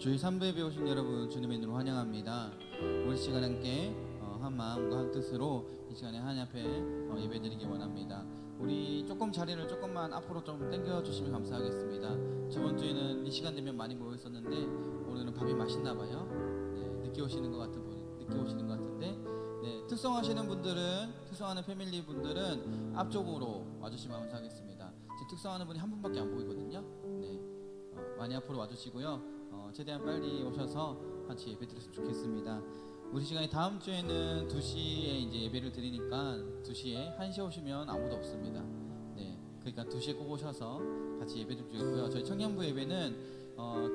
주일 3부에 배우신 여러분 주님의 이름으로 환영합니다. 우리 시간 함께 한 마음과 한 뜻으로 이 시간에 하나님 앞에 예배드리기 원합니다. 우리 조금 자리를 조금만 앞으로 좀 당겨주시면 감사하겠습니다. 저번 주에는 이 시간 되면 많이 모여 있었는데 오늘은 밥이 맛있나 봐요. 네, 늦게 오시는 것 같은데 네, 특성하시는 분들은, 특성하는 패밀리 분들은 앞쪽으로 와주시면 감사하겠습니다. 지금 특성하는 분이 한 분밖에 안 보이거든요. 네, 많이 앞으로 와주시고요. 최대한 빨리 오셔서 같이 예배 드렸으면 좋겠습니다. 우리 시간이 다음 주에는 2시에 이제 예배를 드리니까 2시에 1시에 오시면 아무도 없습니다. 네, 그러니까 2시에 꼭 오셔서 같이 예배 좀 드리고요. 저희 청년부 예배는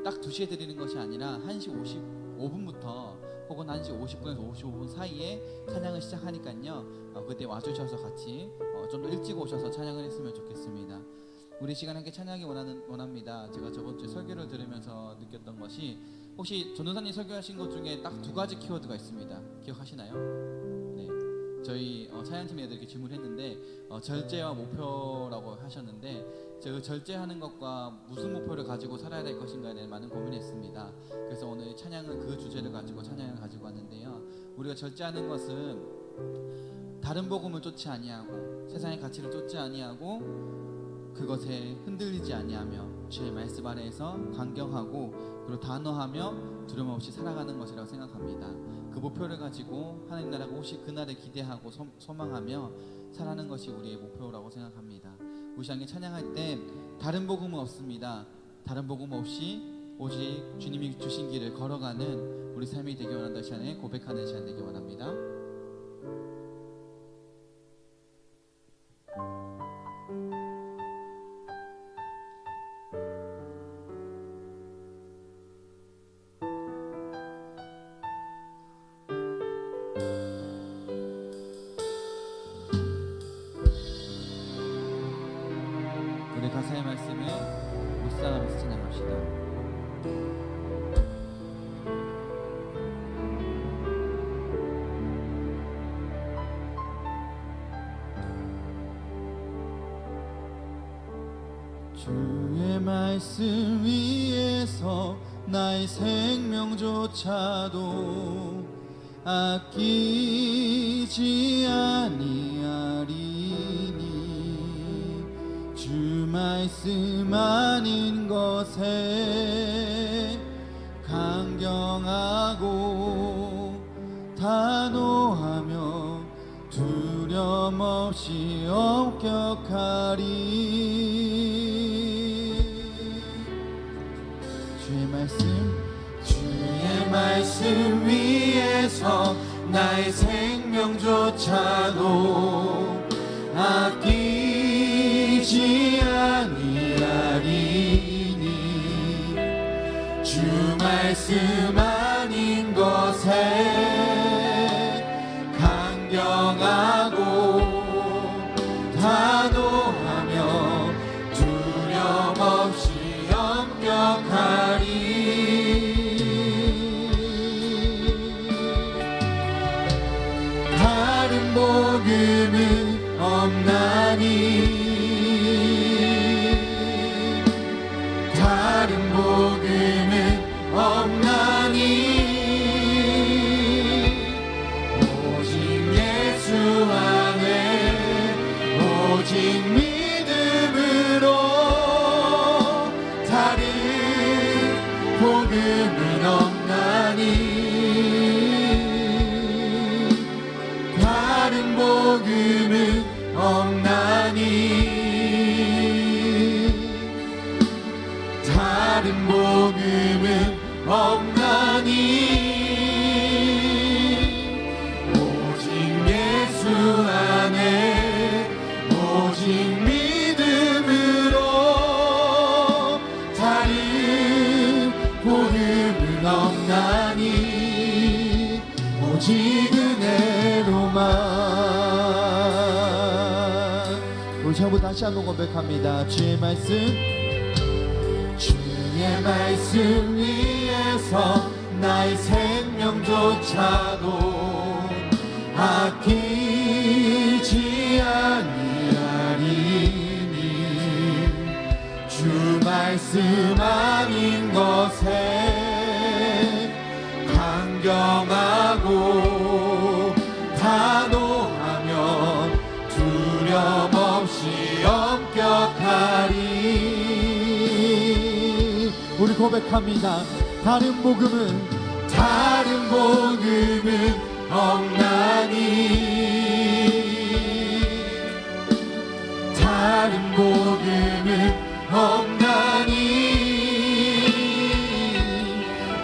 딱 2시에 드리는 것이 아니라 1시 55분부터 혹은 1시 50분에서 55분 사이에 찬양을 시작하니까요. 그때 와주셔서 같이 좀 더 일찍 오셔서 찬양을 했으면 좋겠습니다. 우리 시간 함께 찬양하기 원합니다. 제가 저번 주에 설교를 들으면서 느꼈던 것이, 혹시 전도사님 설교하신 것 중에 딱 2가지 키워드가 있습니다. 기억하시나요? 네, 저희 찬양팀 애들에게 질문했는데 절제와 목표라고 하셨는데, 제가 절제하는 것과 무슨 목표를 가지고 살아야 될 것인가에 대해 많은 고민했습니다. 그래서 오늘 찬양은 그 주제를 가지고 찬양을 가지고 왔는데요. 우리가 절제하는 것은 다른 복음을 쫓지 아니하고 세상의 가치를 쫓지 아니하고 그것에 흔들리지 아니하며 주의 말씀 아래에서 강경하고 그리고 단호하며 두려움 없이 살아가는 것이라고 생각합니다. 그 목표를 가지고 하나님 나라가 오실 그날을 기대하고 소망하며 살아가는 것이 우리의 목표라고 생각합니다. 우리 시간에 찬양할 때 다른 복음은 없습니다. 다른 복음 없이 오직 주님이 주신 길을 걸어가는 우리 삶이 되기 원한다. 시간에 고백하는 시간 되기 원합니다. 우리 가사의 말씀을 묵상하면서 찬양합시다. 주의 말씀 위에서 나의 생명조차도 아끼지 아니하리니 주 말씀 아닌 것에 강경하고 단호하며 두려움 없이 엄격하리. 주의 말씀 위에서 나의 생명조차도 아끼지 아니하리니 주 말씀 아닌 것에 강경하고 단호하며 두려움 없이 엄격하리. 다른 복음은 없나니 다른 복음은 없나니 오직 예수 안에 오직 믿음으로 다른 복음은 없나니 다른 복음은 없나니 다른 복음은 없나니 오직 예수 안에 오직 믿음으로 다른 복음은 없나니 오직 은혜로만. 우리 전부 다시 한번 고백합니다. 주의 말씀 위에서 나의 생명조차도 아끼지 아니하리니 주 말씀 아닌 것에 고백합니다. 다른 복음은 없나니, 다른 복음은 없나니,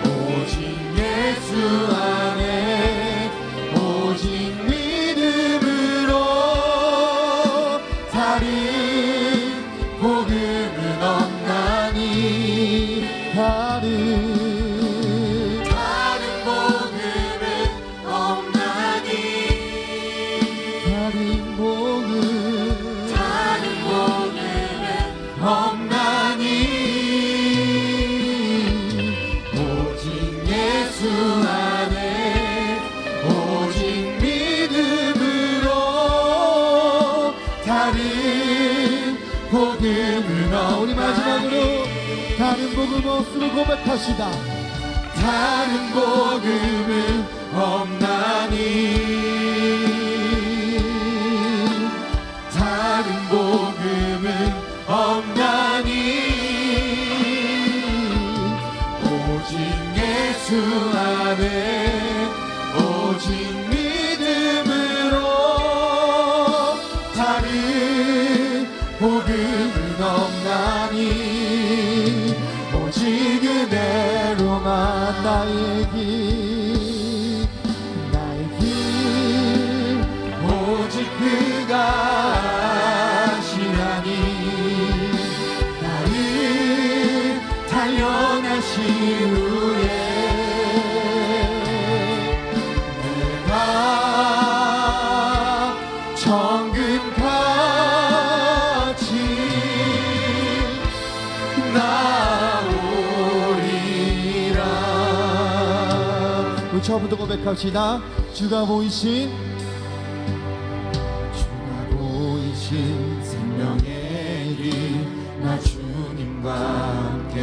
오직 예수 안에 오직 믿음으로 다른 복음은 없나니, 다른 복음은 없나니, 다른 복음은 없나니, 오직 예수 안에 오직 믿음으로 다른 복음은 없나니. 우리 마지막으로 다른 복음 없음을 고백하시다. 다른 복음은 없나니, 다른 복음은 없나니, 오직 예수 안에 오직 믿음으로 다른 복음은 없나니, 오직 그대로만 나의 길, 오직 그가 하시나니, 나를 단련하신 후에 내가 정금같이 나오리라. 우리 처음부터 고백합시다. 주가 보이신 생명의 길, 나 주님과 함께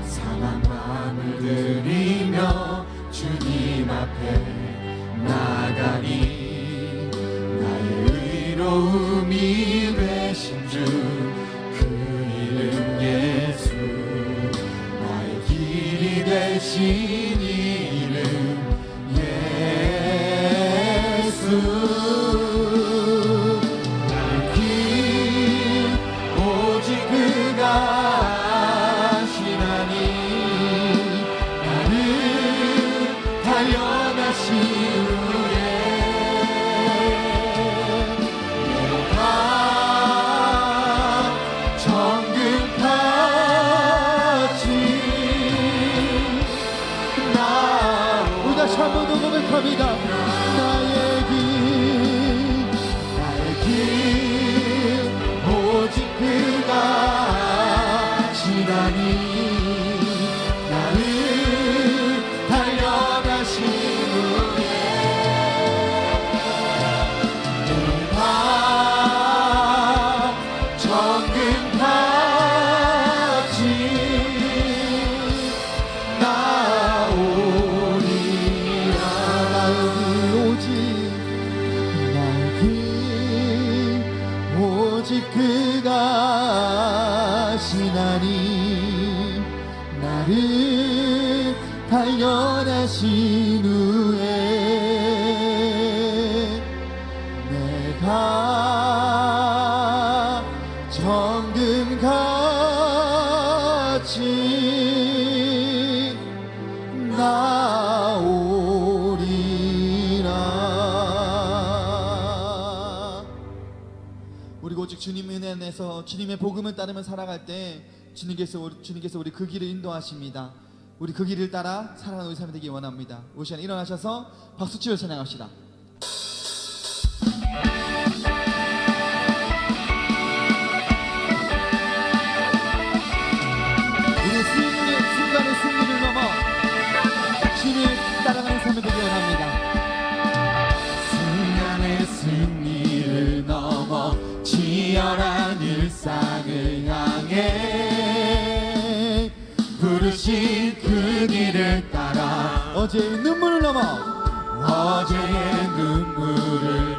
상한 마음을 들이며 주님 앞에 나가니, 나의 의로움이 되신 주 그 이름 예수, 나의 길이 되신 이름 예수, 나의 길 오직 그가 하시나니, 나를 단련하신 후에 내가 정금같이 나오리라. 오직 그가 하시나니, 나를 단련하신 후에 내가 정금같이 나오리라. 우리 오직 주님 은혜 안에서 주님의 복음을 따르며 살아갈 때 주님께서 우리 그 길을 인도하십니다. 우리 그 길을 따라 살아가는 우리 삶이 되기 원합니다. 우리 시간 일어나셔서 박수치며 찬양합시다. 우리 순간의 승리를 넘어 주님을 따라가는 삶이 되기 원합니다. 순간의 승리를 넘어 치열한 일상을 향해 부르신 그 길을 따라 어제의 눈물을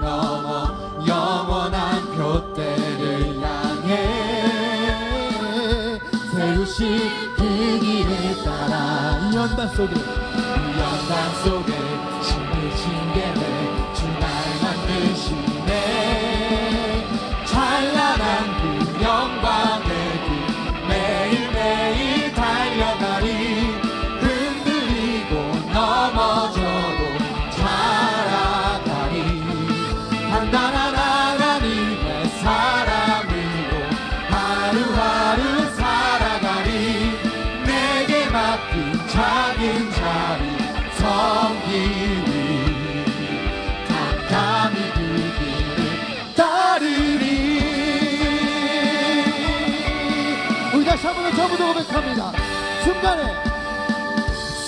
넘어 영원한 표대를 향해 세우신 그 속에 영광 속에 심으신 계획 주날 만드시네. 찬란한 그 영광의 길 매일매일 달려가리. 흔들리고 넘어져도 자라가리. 단단한 하나님의 사람으로 하루하루 살아가리. 내게 맡긴 작은 자리 섬기리. 담담히 그 길을 따르리. 우리 다시 한번 전부 다 고백합니다.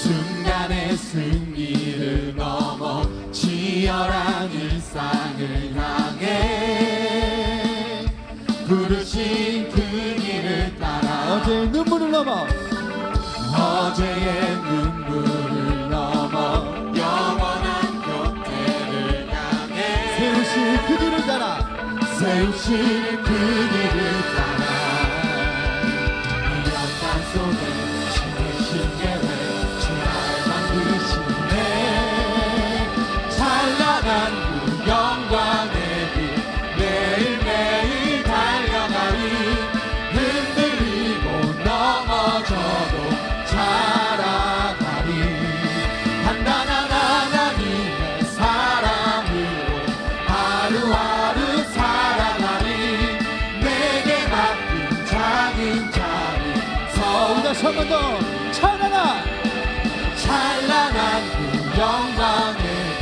순간에 승리를 넘어 치열한 일상을 향해 부르신 그 길을 따라 어제의 눈물을 넘어 어제의 눈물을 넘어 영원한 곁에를 향해 세우신 그 길을 따라 세우신 그 길을 따라 이 영광 속에 심으신 계획 주날 만드시네. 찬란한 그 영광의 길 매일매일 달려가리. 흔들리고 넘어져도 자라가리. 단단한 하나님의 사랑으로 하루하루 살아가리. 내게 맡긴 작은 자리 우리 다시 한 번 더 찬란한 그 영광의 길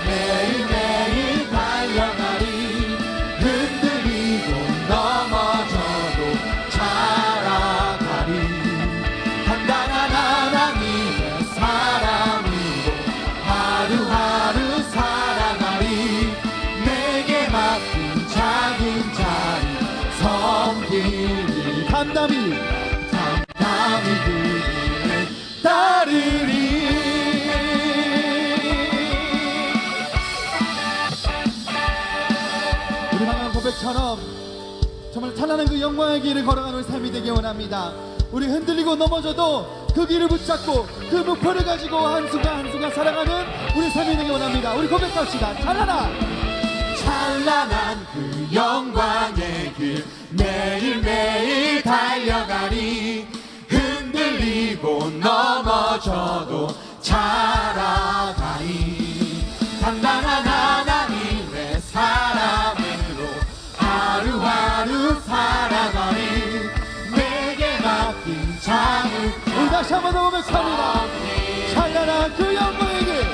매일매일 달려가리. 흔들리고 넘어져도 자라가리. 단단한 하나님의 사랑으로 하루하루 살아가리. 내게 맡긴 작은 자리 섬기리. 담담히 담담히 그 길을 따르리. 우리 방금 고백처럼 정말 찬란한 그 영광의 길을 걸어가는 우리 삶이 되기 원합니다. 우리 흔들리고 넘어져도 그 길을 붙잡고 그 목표를 가지고 한순간 한순간 살아가는 우리 삶이 되기 원합니다. 우리 고백합시다. 찬란한 그 영광의 길 매일매일 달려가리. 흔들리고 넘어져도 자라가리. 단단한 하나님의 사랑으로 하루하루 살아가리. 내게 맡긴 작은 우리 다시 한번 더 고백합니다. 찬란한 그 영광의 길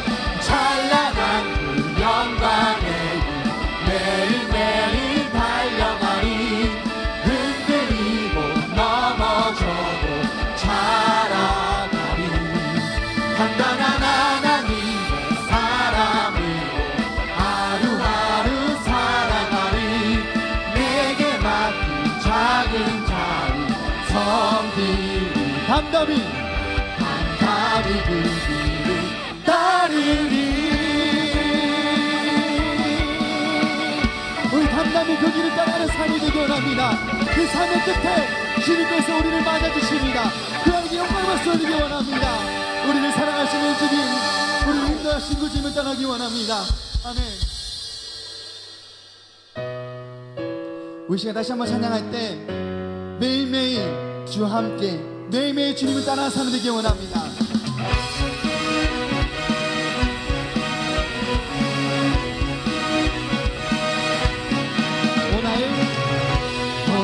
찬란한 그 영광의 길 매일매일 달려가리. 흔들리고 넘어져도 자라가리. 단단한 하나님의 사랑으로 하루하루 살아가리. 내게 맡긴 작은 자리 섬기리. 담담히 그 길을 따르리. 우리 담담히 그 길을 따라가는 삶이 되기 원합니다. 그 삶의 끝에 주님께서 우리를 맞아주십니다. 그 안에 영광을 받아주기 원합니다. 우리를 사랑하시는 주님, 우리를 인도하신 그 주님을 따라가기 원합니다. 아멘. 우리 시간 다시 한번 찬양할 때 매일매일 주와 함께 매일매일 주님을 따라 사는 되기 원합니다. 오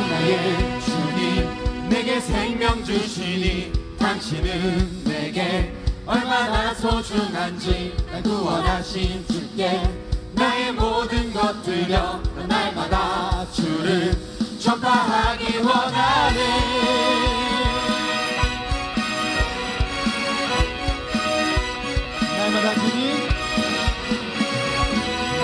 나의 주님 내게 생명 주시니 당신은 내게 얼마나 소중한지 날 구원하신 주께 나의 모든 것 드려 날마다 주를 전파하기 원하네. 날마다 주님,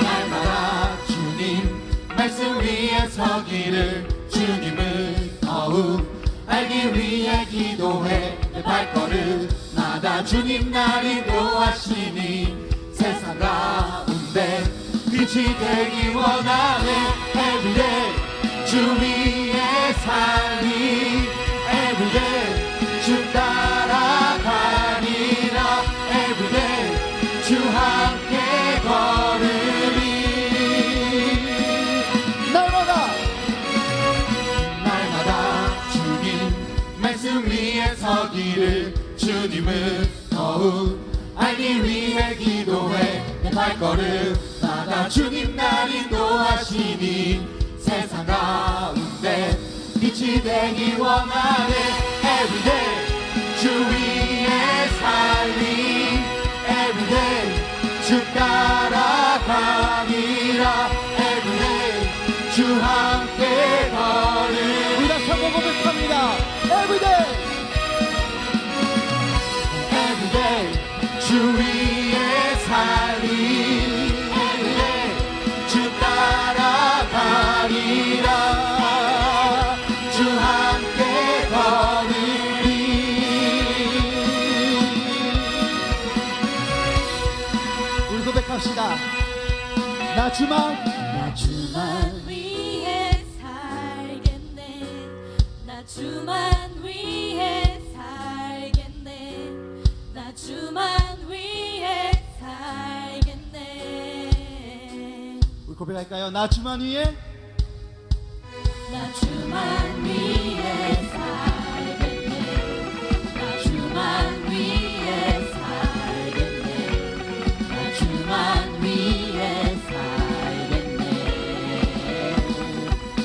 날마다 주님 말씀 위에 서기를 주님을 더욱 알기 위해 기도해 내 발걸음마다 주님 날 인도하시니 세상 가운데 빛이 되기 원하네. Everyday 주 위에 살리 Everyday 주 따라가리라. 거운 알기 위해 기도해 내 발걸음마다 주님 날 인도하시니 세상 가운데 빛이 되기 원하네 Everyday 주 위에 살리 Everyday 주 따라가리라 Everyday 주 함께 걸으리 우리 다시 한번 고백합니다. Everyday Everyday 주 위에 살리 Everyday 주 따라가리라 주 함께 걸으리 우리 고백합시다. 나 주만 주만 위해 살겠네 나 주만 위해 살겠네 나 주만 위해 살겠네 우리 고백할까요? 나 주만 위에 나 주만 위해 살겠네 나 주만 위해 살겠네 나 주만 위해 살겠네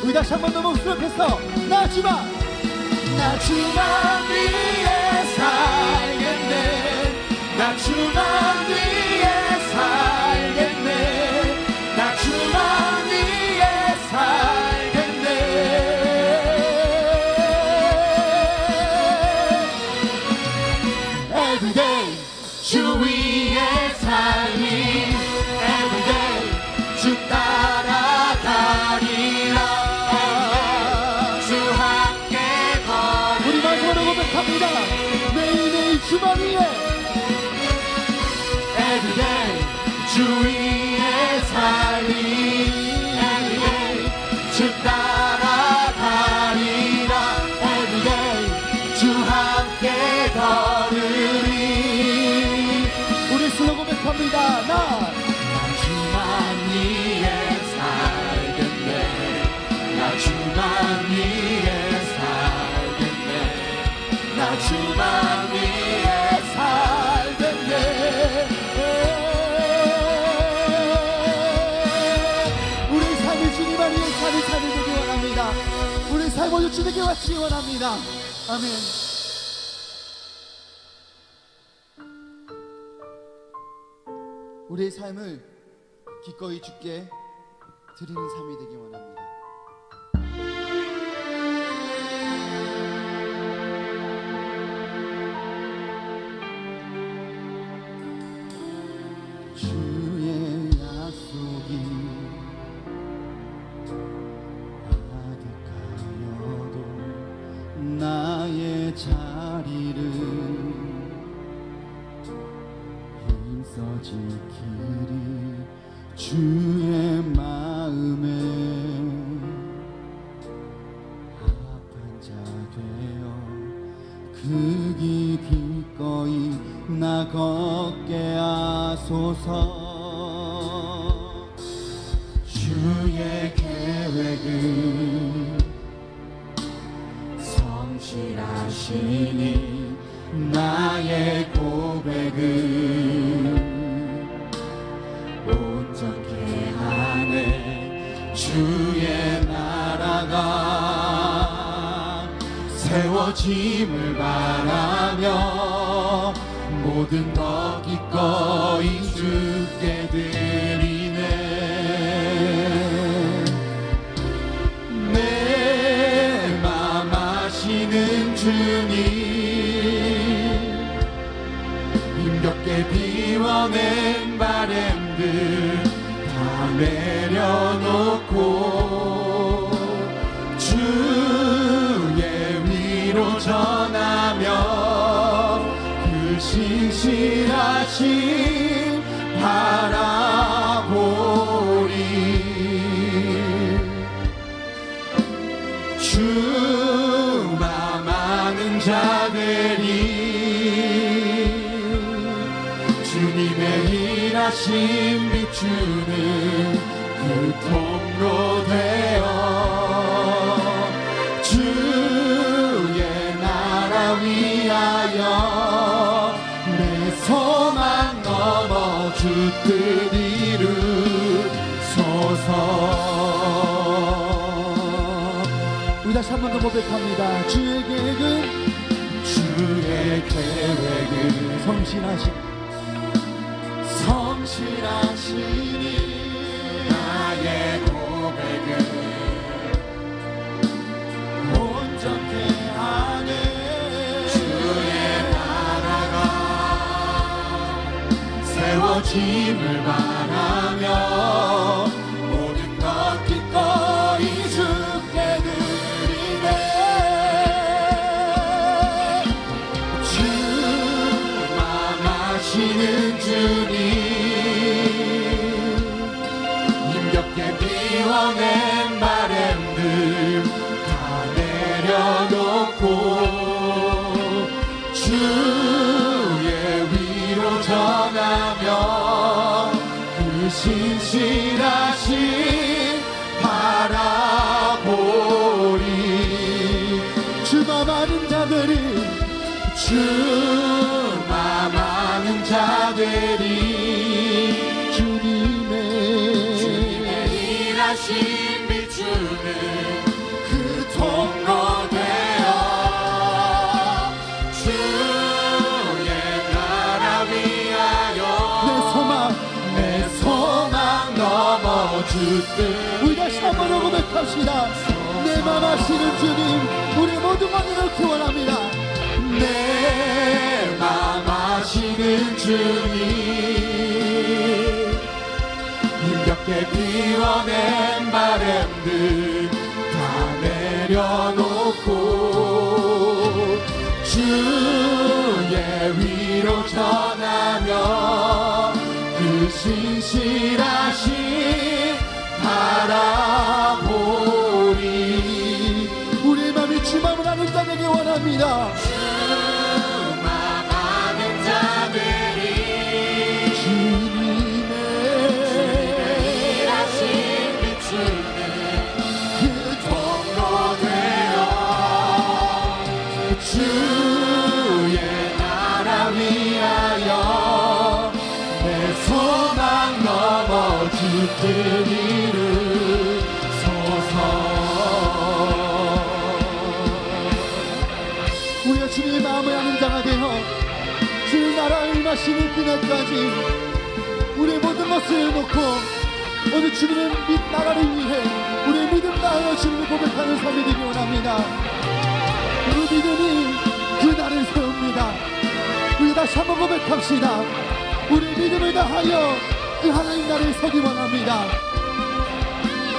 우리 다시 한번 더 목소리 높여서 나 주만 나 주만 위해 살겠네 나 주만 위해 살겠네 나 주만 위해 살겠네 Everyday 주 위에 살리 Everyday 주 따라가리라 주 함께 우리 마지막으로 고백합니다. 매일매일 주만 위에 Everyday 주 위에 살리 Everyday 주 따라가리라 Everyday 주 함께 걸으리 우리 슬로 고백합니다. 나 주만 위에 살겠네 나 주만 위에 살겠네 나 주만 위에 살겠네 우리 삶을 주님만 위해 사는 삶을 되기 원합니다. 우리 삶 모두 주님께 바치기 원합니다. 아멘. 우리의 삶을 기꺼이 주께 드리는 삶이 되기 원합니다. 주의 약속이 가득하여도 나의 자리를 힘써 지키리 주의 마음에 합한 자 되어 그 길 기꺼이 나 걷게 하소서 주의 계획은 성실하시니 나의 고백은 온전케 하네 주의 나라가 세워짐을 바라며 모든 것 기꺼이 주께 드리네 내 맘 아시는 주님 힘겹게 비워낸 바램들 다 내려놓고 주의 위로 전하며 그 신실하신 바라보리 주만 아는 자들이 주님의 일하심 비추는 그 통로 되어 주의 나라 위하여 내 우리 다시 한 번 더 고백합니다. 주의 계획은 성실하시니 나의 고백은 온전케 하네. 주의 나라가 세워짐을 바라며 모든 것 기꺼이 주께 드리네. 주만 하시는 주님 힘겹게 비워낸 바램들 다 내려놓고 주의 위로 전하며 그 신실하신 바라보리. 주마 많은 자들이 주님의 일하심 비추는 그 통로 되어 주의 나라 위하여 내 소망 넘어주듯. 우리 다시 한 번 고백합시다. 내 맘 하시는 주님, 우리 모두 만나를 구원합니다. 내 맘 하시는 주님 힘겹게 비워낸 바램들 다 내려놓고 주의 위로 전하며 그 신실하신 바라보리. 우리의 맘이 주맘을 아는 자에게 원합니다. 주의 나라 위하여 내 소망 넘어 주께 이르소서. 우리가 주님의 마음을 아는 자가 되어 주의 나라를 임하시는 그날까지 우리의 모든 것을 놓고 오늘 주님의 나라를 위해 우리의 믿음 다하여 주님을 고백하는 삶이 되기 원합니다. 그 믿음이 그 날을 세웁니다. 우리 다시 한번 고백합시다. 우리 믿음을 다하여 그 하나님 나라에 서기 원합니다.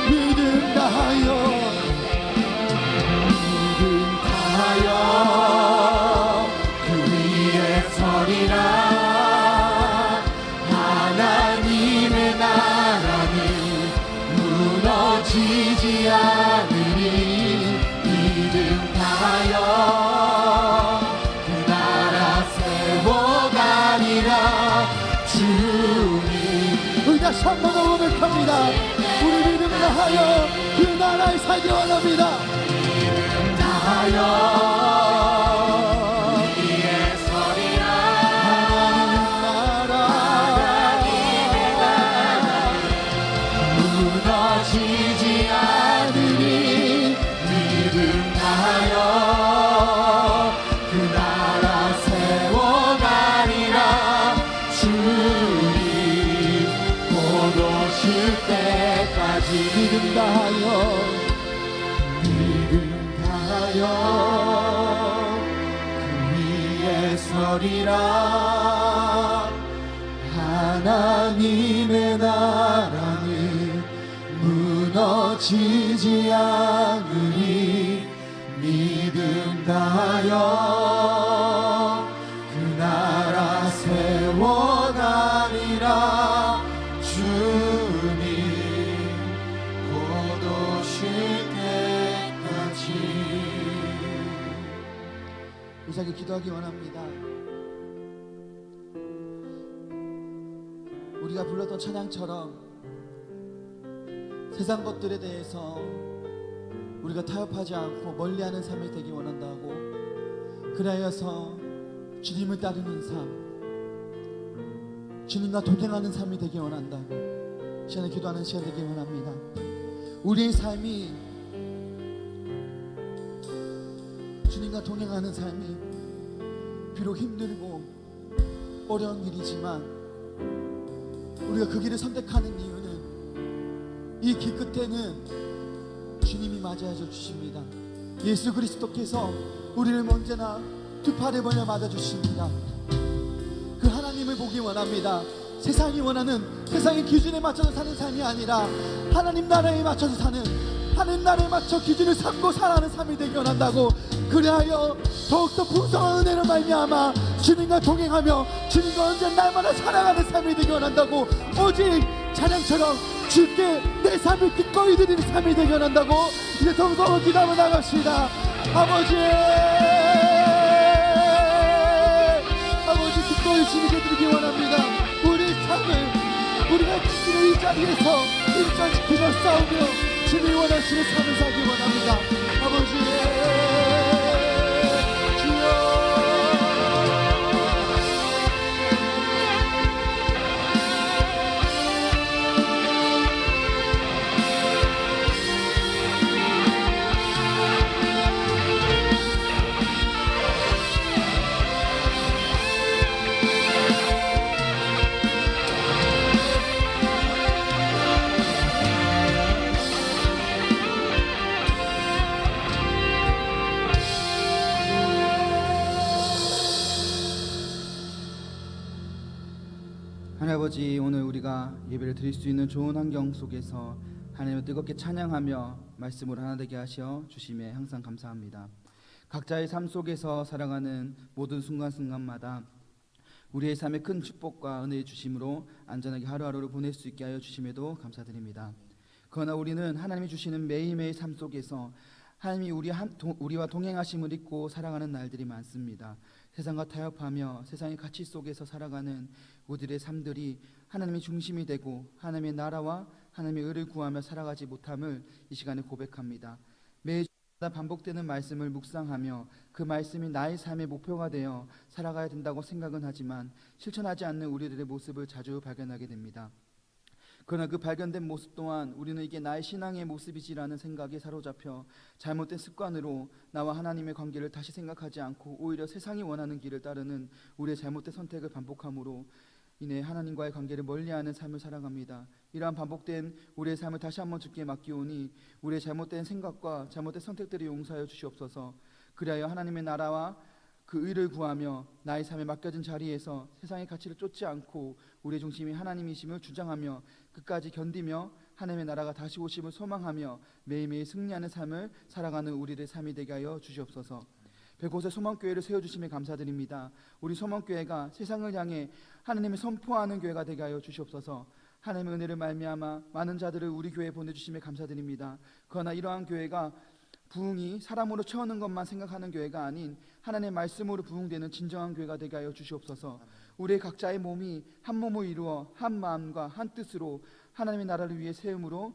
믿음 다하여 그 위에 서리라. 하나님의 나라는 무너지지 않으리. 믿음 다하여 그 나라 세워가리라. 주님. 우리 다시 한 번 더 고백합니다. 우리 믿음 다하여 그 나라에 살기 원합니다. 다하여 위에 서리라. 하나님의 나라는 무너지지 않으리. 믿음 다하여 그 나라 세워가리라. 주님 곧 오실 때까지 믿음 다하여 그 위에 서리라. 하나님의 나라는 무너지지 않으리. 믿음 다하여 그 나라 세워가리라. 주님 곧 오실 때까지. 이삭이 기도하기 원합니다. 우리가 불렀던 찬양처럼 세상 것들에 대해서 우리가 타협하지 않고 멀리하는 삶이 되기 원한다고, 그리하여서 주님을 따르는 삶, 주님과 동행하는 삶이 되기 원한다고, 시간에 기도하는 시간 되길 원합니다. 우리의 삶이 주님과 동행하는 삶이 비록 힘들고 어려운 일이지만 우리가 그 길을 선택하는 이유는 이 길 끝에는 주님이 맞이해 주십니다. 예수 그리스도께서 우리를 언제나 두 팔을 벌려 맞아주십니다. 그 하나님을 보기 원합니다. 세상이 원하는 세상의 기준에 맞춰서 사는 삶이 아니라 하나님 나라에 맞춰서 사는, 하나님 나라에 맞춰 기준을 삼고 살아가는 삶이 되기 원한다고. 그리하여 더욱더 풍성한 은혜로 말미암아 주님과 동행하며 주님과 언제 날마다 살아가는 삶이 되기 원한다고. 오직 찬양처럼 주께 내 삶을 기꺼이 드리는 삶이 되기 원한다고. 이제 더욱더 기도하며 나갑시다. 아버지 기꺼이 주님께 드리기 원합니다. 우리 삶을 우리가 지키는 이 자리에서 일전지키며 싸우며 주님이 원하시는 삶을 살기 원합니다. 아버지 하나님 아버지, 오늘 우리가 예배를 드릴 수 있는 좋은 환경 속에서 하나님을 뜨겁게 찬양하며 말씀으로 하나 되게 하셔 주심에 항상 감사합니다. 각자의 삶 속에서 살아가는 모든 순간순간마다 우리의 삶에 큰 축복과 은혜의 주심으로 안전하게 하루하루를 보낼 수 있게 하여 주심에도 감사드립니다. 그러나 우리는 하나님이 주시는 매일매일 삶 속에서 하나님이 우리와 동행하심을 잊고 살아가는 날들이 많습니다. 세상과 타협하며 세상의 가치 속에서 살아가는 우리들의 삶들이 하나님의 중심이 되고 하나님의 나라와 하나님의 의를 구하며 살아가지 못함을 이 시간에 고백합니다. 매주마다 반복되는 말씀을 묵상하며 그 말씀이 나의 삶의 목표가 되어 살아가야 된다고 생각은 하지만 실천하지 않는 우리들의 모습을 자주 발견하게 됩니다. 그러나 그 발견된 모습 또한 우리는 이게 나의 신앙의 모습이지라는 생각에 사로잡혀 잘못된 습관으로 나와 하나님의 관계를 다시 생각하지 않고 오히려 세상이 원하는 길을 따르는 우리의 잘못된 선택을 반복함으로 인해 하나님과의 관계를 멀리하는 삶을 살아갑니다. 이러한 반복된 우리의 삶을 다시 한번 주께 맡기오니 우리의 잘못된 생각과 잘못된 선택들을 용서하여 주시옵소서. 그리하여 하나님의 나라와 그 의를 구하며 나의 삶에 맡겨진 자리에서 세상의 가치를 쫓지 않고 우리의 중심이 하나님이심을 주장하며 끝까지 견디며 하나님의 나라가 다시 오심을 소망하며 매일매일 승리하는 삶을 살아가는 우리의 삶이 되게 하여 주시옵소서. 백곳에 소망교회를 세워주심에 감사드립니다. 우리 소망교회가 세상을 향해 하나님을 선포하는 교회가 되게 하여 주시옵소서. 하나님의 은혜를 말미암아 많은 자들을 우리 교회에 보내주심에 감사드립니다. 그러나 이러한 교회가 부흥이 사람으로 채우는 것만 생각하는 교회가 아닌 하나님의 말씀으로 부흥되는 진정한 교회가 되게 하여 주시옵소서. 우리의 각자의 몸이 한 몸을 이루어 한 마음과 한 뜻으로 하나님의 나라를 위해 세움으로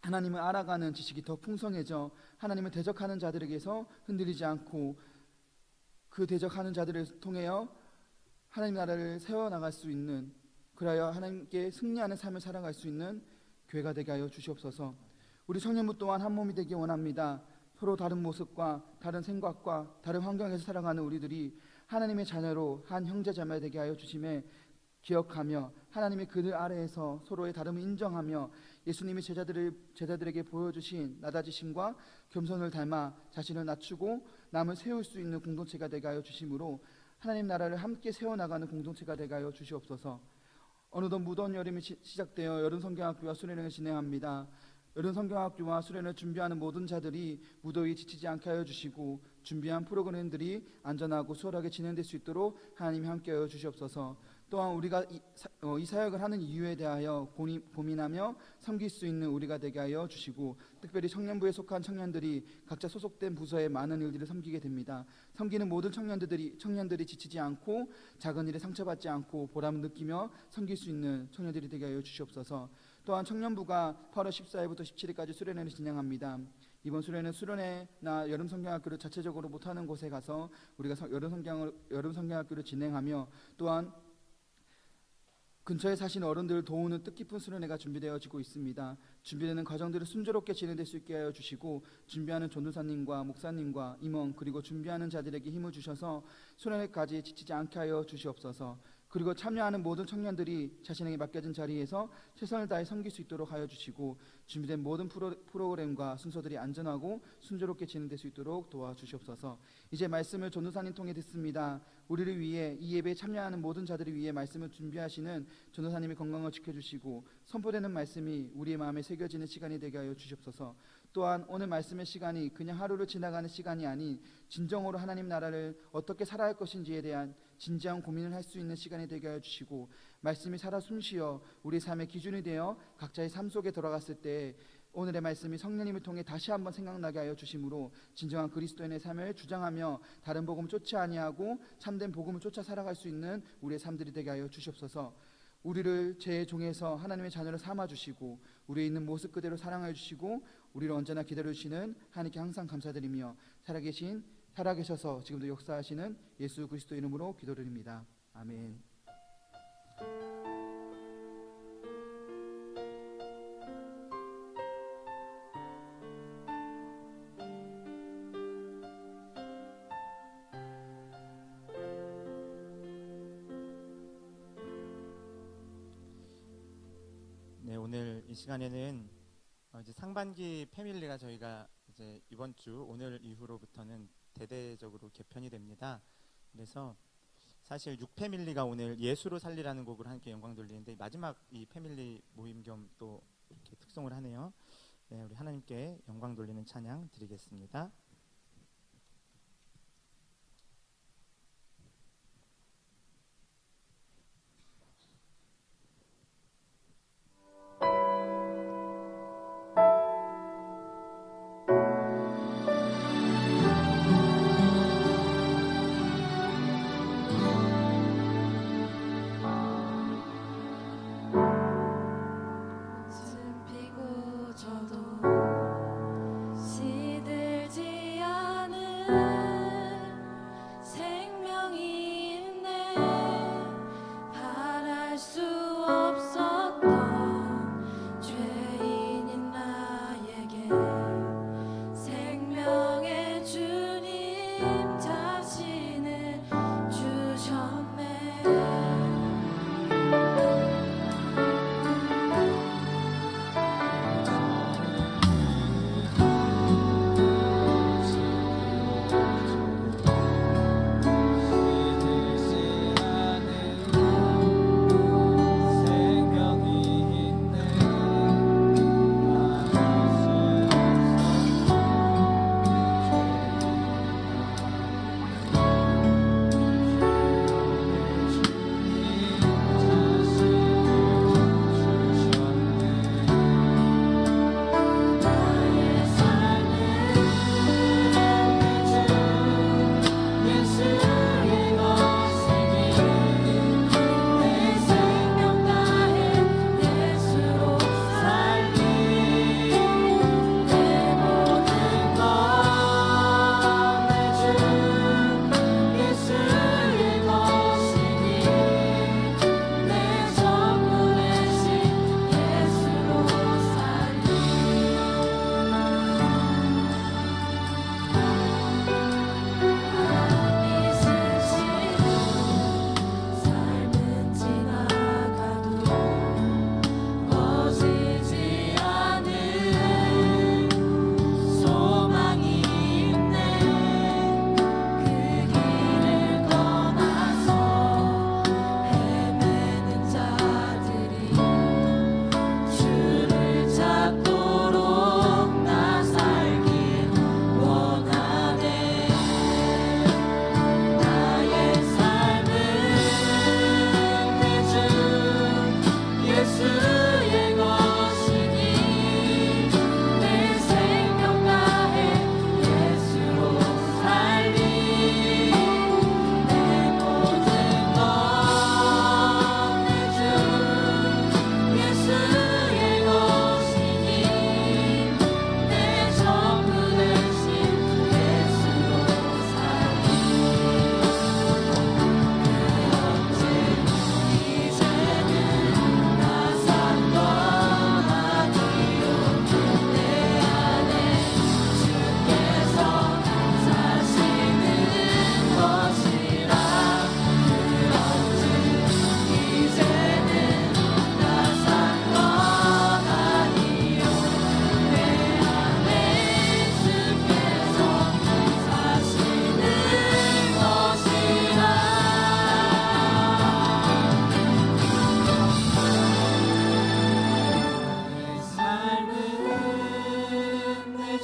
하나님을 알아가는 지식이 더 풍성해져 하나님을 대적하는 자들에게서 흔들리지 않고 그 대적하는 자들을 통하여 하나님 나라를 세워나갈 수 있는, 그리하여 하나님께 승리하는 삶을 살아갈 수 있는 교회가 되게 하여 주시옵소서. 우리 청년부 또한 한 몸이 되기 원합니다. 서로 다른 모습과 다른 생각과 다른 환경에서 살아가는 우리들이 하나님의 자녀로 한 형제 자매 되게 하여 주심에 기억하며 하나님의 그들 아래에서 서로의 다름을 인정하며 예수님이 제자들에게 보여주신 낮아지심과 겸손을 닮아 자신을 낮추고 남을 세울 수 있는 공동체가 되게 하여 주심으로 하나님 나라를 함께 세워나가는 공동체가 되게 하여 주시옵소서. 어느덧 무더운 여름이 시작되어 여름 성경학교와 수련회를 진행합니다. 여름 성경학교와 수련을 준비하는 모든 자들이 무더위 지치지 않게 하여 주시고 준비한 프로그램들이 안전하고 수월하게 진행될 수 있도록 하나님이 함께하여 주시옵소서. 또한 우리가 이 사역을 하는 이유에 대하여 고민하며 섬길 수 있는 우리가 되게 하여 주시고 특별히 청년부에 속한 청년들이 각자 소속된 부서에 많은 일들을 섬기게 됩니다. 섬기는 모든 청년들이 지치지 않고 작은 일에 상처받지 않고 보람을 느끼며 섬길 수 있는 청년들이 되게 하여 주시옵소서. 또한 청년부가 8월 14일부터 17일까지 수련회를 진행합니다. 이번 수련회나 여름 성경학교를 자체적으로 못하는 곳에 가서 우리가 여름 성경학교를 진행하며 또한 근처에 사신 어른들을 도우는 뜻깊은 수련회가 준비되어지고 있습니다. 준비되는 과정들을 순조롭게 진행될 수 있게 하여 주시고 준비하는 전도사님과 목사님과 임원 그리고 준비하는 자들에게 힘을 주셔서 수련회까지 지치지 않게 하여 주시옵소서. 그리고 참여하는 모든 청년들이 자신에게 맡겨진 자리에서 최선을 다해 섬길 수 있도록 하여 주시고 준비된 모든 프로그램과 순서들이 안전하고 순조롭게 진행될 수 있도록 도와주시옵소서. 이제 말씀을 전도사님 통해 듣습니다. 우리를 위해 이 예배에 참여하는 모든 자들을 위해 말씀을 준비하시는 전도사님의 건강을 지켜주시고 선포되는 말씀이 우리의 마음에 새겨지는 시간이 되게 하여 주시옵소서. 또한 오늘 말씀의 시간이 그냥 하루를 지나가는 시간이 아닌 진정으로 하나님 나라를 어떻게 살아갈 것인지에 대한 진지한 고민을 할 수 있는 시간이 되게 하여 주시고 말씀이 살아 숨쉬어 우리 삶의 기준이 되어 각자의 삶 속에 들어갔을 때 오늘의 말씀이 성령님을 통해 다시 한번 생각나게 하여 주심으로 진정한 그리스도인의 삶을 주장하며 다른 복음을 쫓지 아니하고 참된 복음을 쫓아 살아갈 수 있는 우리의 삶들이 되게 하여 주시옵소서. 우리를 제 종에서 하나님의 자녀를 삼아주시고 우리에 있는 모습 그대로 사랑해 주시고 우리를 언제나 기다려주시는 하나님께 항상 감사드리며 살아계셔서 지금도 역사하시는 예수 그리스도 이름으로 기도드립니다. 아멘. 네, 오늘 이 시간에는 이제 상반기 패밀리가 저희가 이제 이번 주 오늘 이후로부터는 대대적으로 개편이 됩니다. 그래서 사실 6패밀리가 오늘 예수로 살리라는 곡을 함께 영광 돌리는데 마지막 이 패밀리 모임 겸 또 이렇게 특송을 하네요. 네, 우리 하나님께 영광 돌리는 찬양 드리겠습니다. 꽃은 피고 저도 시들지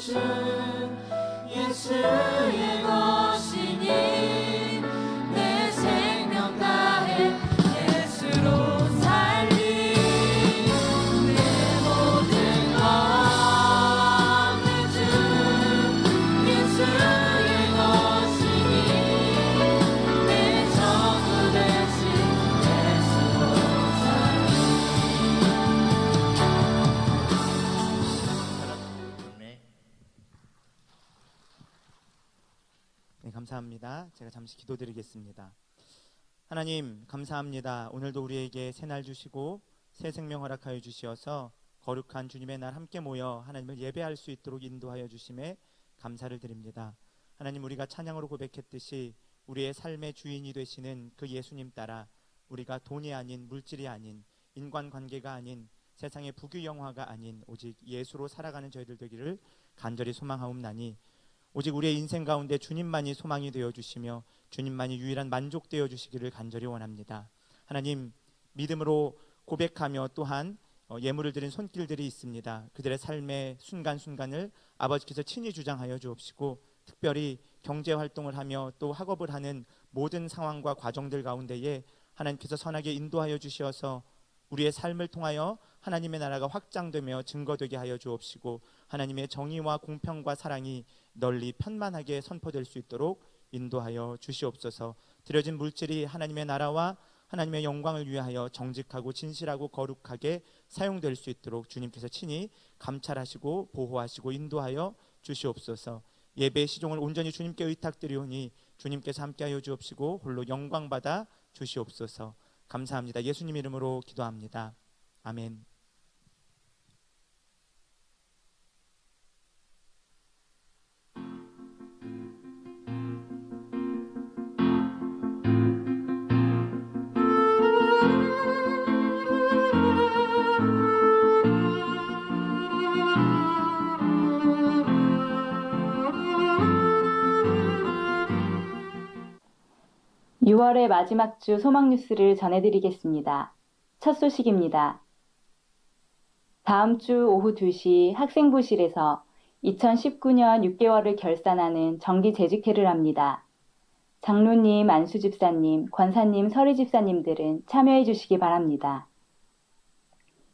주 예수의 것이니 내 생명 다해 예수로 살리 내 모든 것내주 예수의 것이니 내 전부 되신 예수로 살리. 네, 감사합니다. 제가 잠시 기도드리겠습니다. 하나님 감사합니다. 오늘도 우리에게 새 날 주시고 새 생명 허락하여 주시어서 거룩한 주님의 날 함께 모여 하나님을 예배할 수 있도록 인도하여 주심에 감사를 드립니다. 하나님, 우리가 찬양으로 고백했듯이 우리의 삶의 주인이 되시는 그 예수님 따라 우리가 돈이 아닌, 물질이 아닌, 인간관계가 아닌, 세상의 부귀영화가 아닌 오직 예수로 살아가는 저희들 되기를 간절히 소망하옵나니 오직 우리의 인생 가운데 주님만이 소망이 되어주시며 주님만이 유일한 만족되어 주시기를 간절히 원합니다. 하나님, 믿음으로 고백하며 또한 예물을 드린 손길들이 있습니다. 그들의 삶의 순간순간을 아버지께서 친히 주장하여 주옵시고 특별히 경제활동을 하며 또 학업을 하는 모든 상황과 과정들 가운데에 하나님께서 선하게 인도하여 주시어서 우리의 삶을 통하여 하나님의 나라가 확장되며 증거되게 하여 주옵시고 하나님의 정의와 공평과 사랑이 널리 편만하게 선포될 수 있도록 인도하여 주시옵소서. 드려진 물질이 하나님의 나라와 하나님의 영광을 위하여 정직하고 진실하고 거룩하게 사용될 수 있도록 주님께서 친히 감찰하시고 보호하시고 인도하여 주시옵소서. 예배의 시종을 온전히 주님께 의탁드리오니 주님께서 함께하여 주옵시고 홀로 영광받아 주시옵소서. 감사합니다. 예수님 이름으로 기도합니다. 아멘. (6월의) 마지막 주 소망 뉴스를 전해드리겠습니다. 첫 소식입니다. 다음 주 오후 2시 학생부실에서 2019년 6개월을 결산하는 정기 재직회를 합니다. 장로님, 안수집사님, 권사님, 서리집사님들은 참여해 주시기 바랍니다.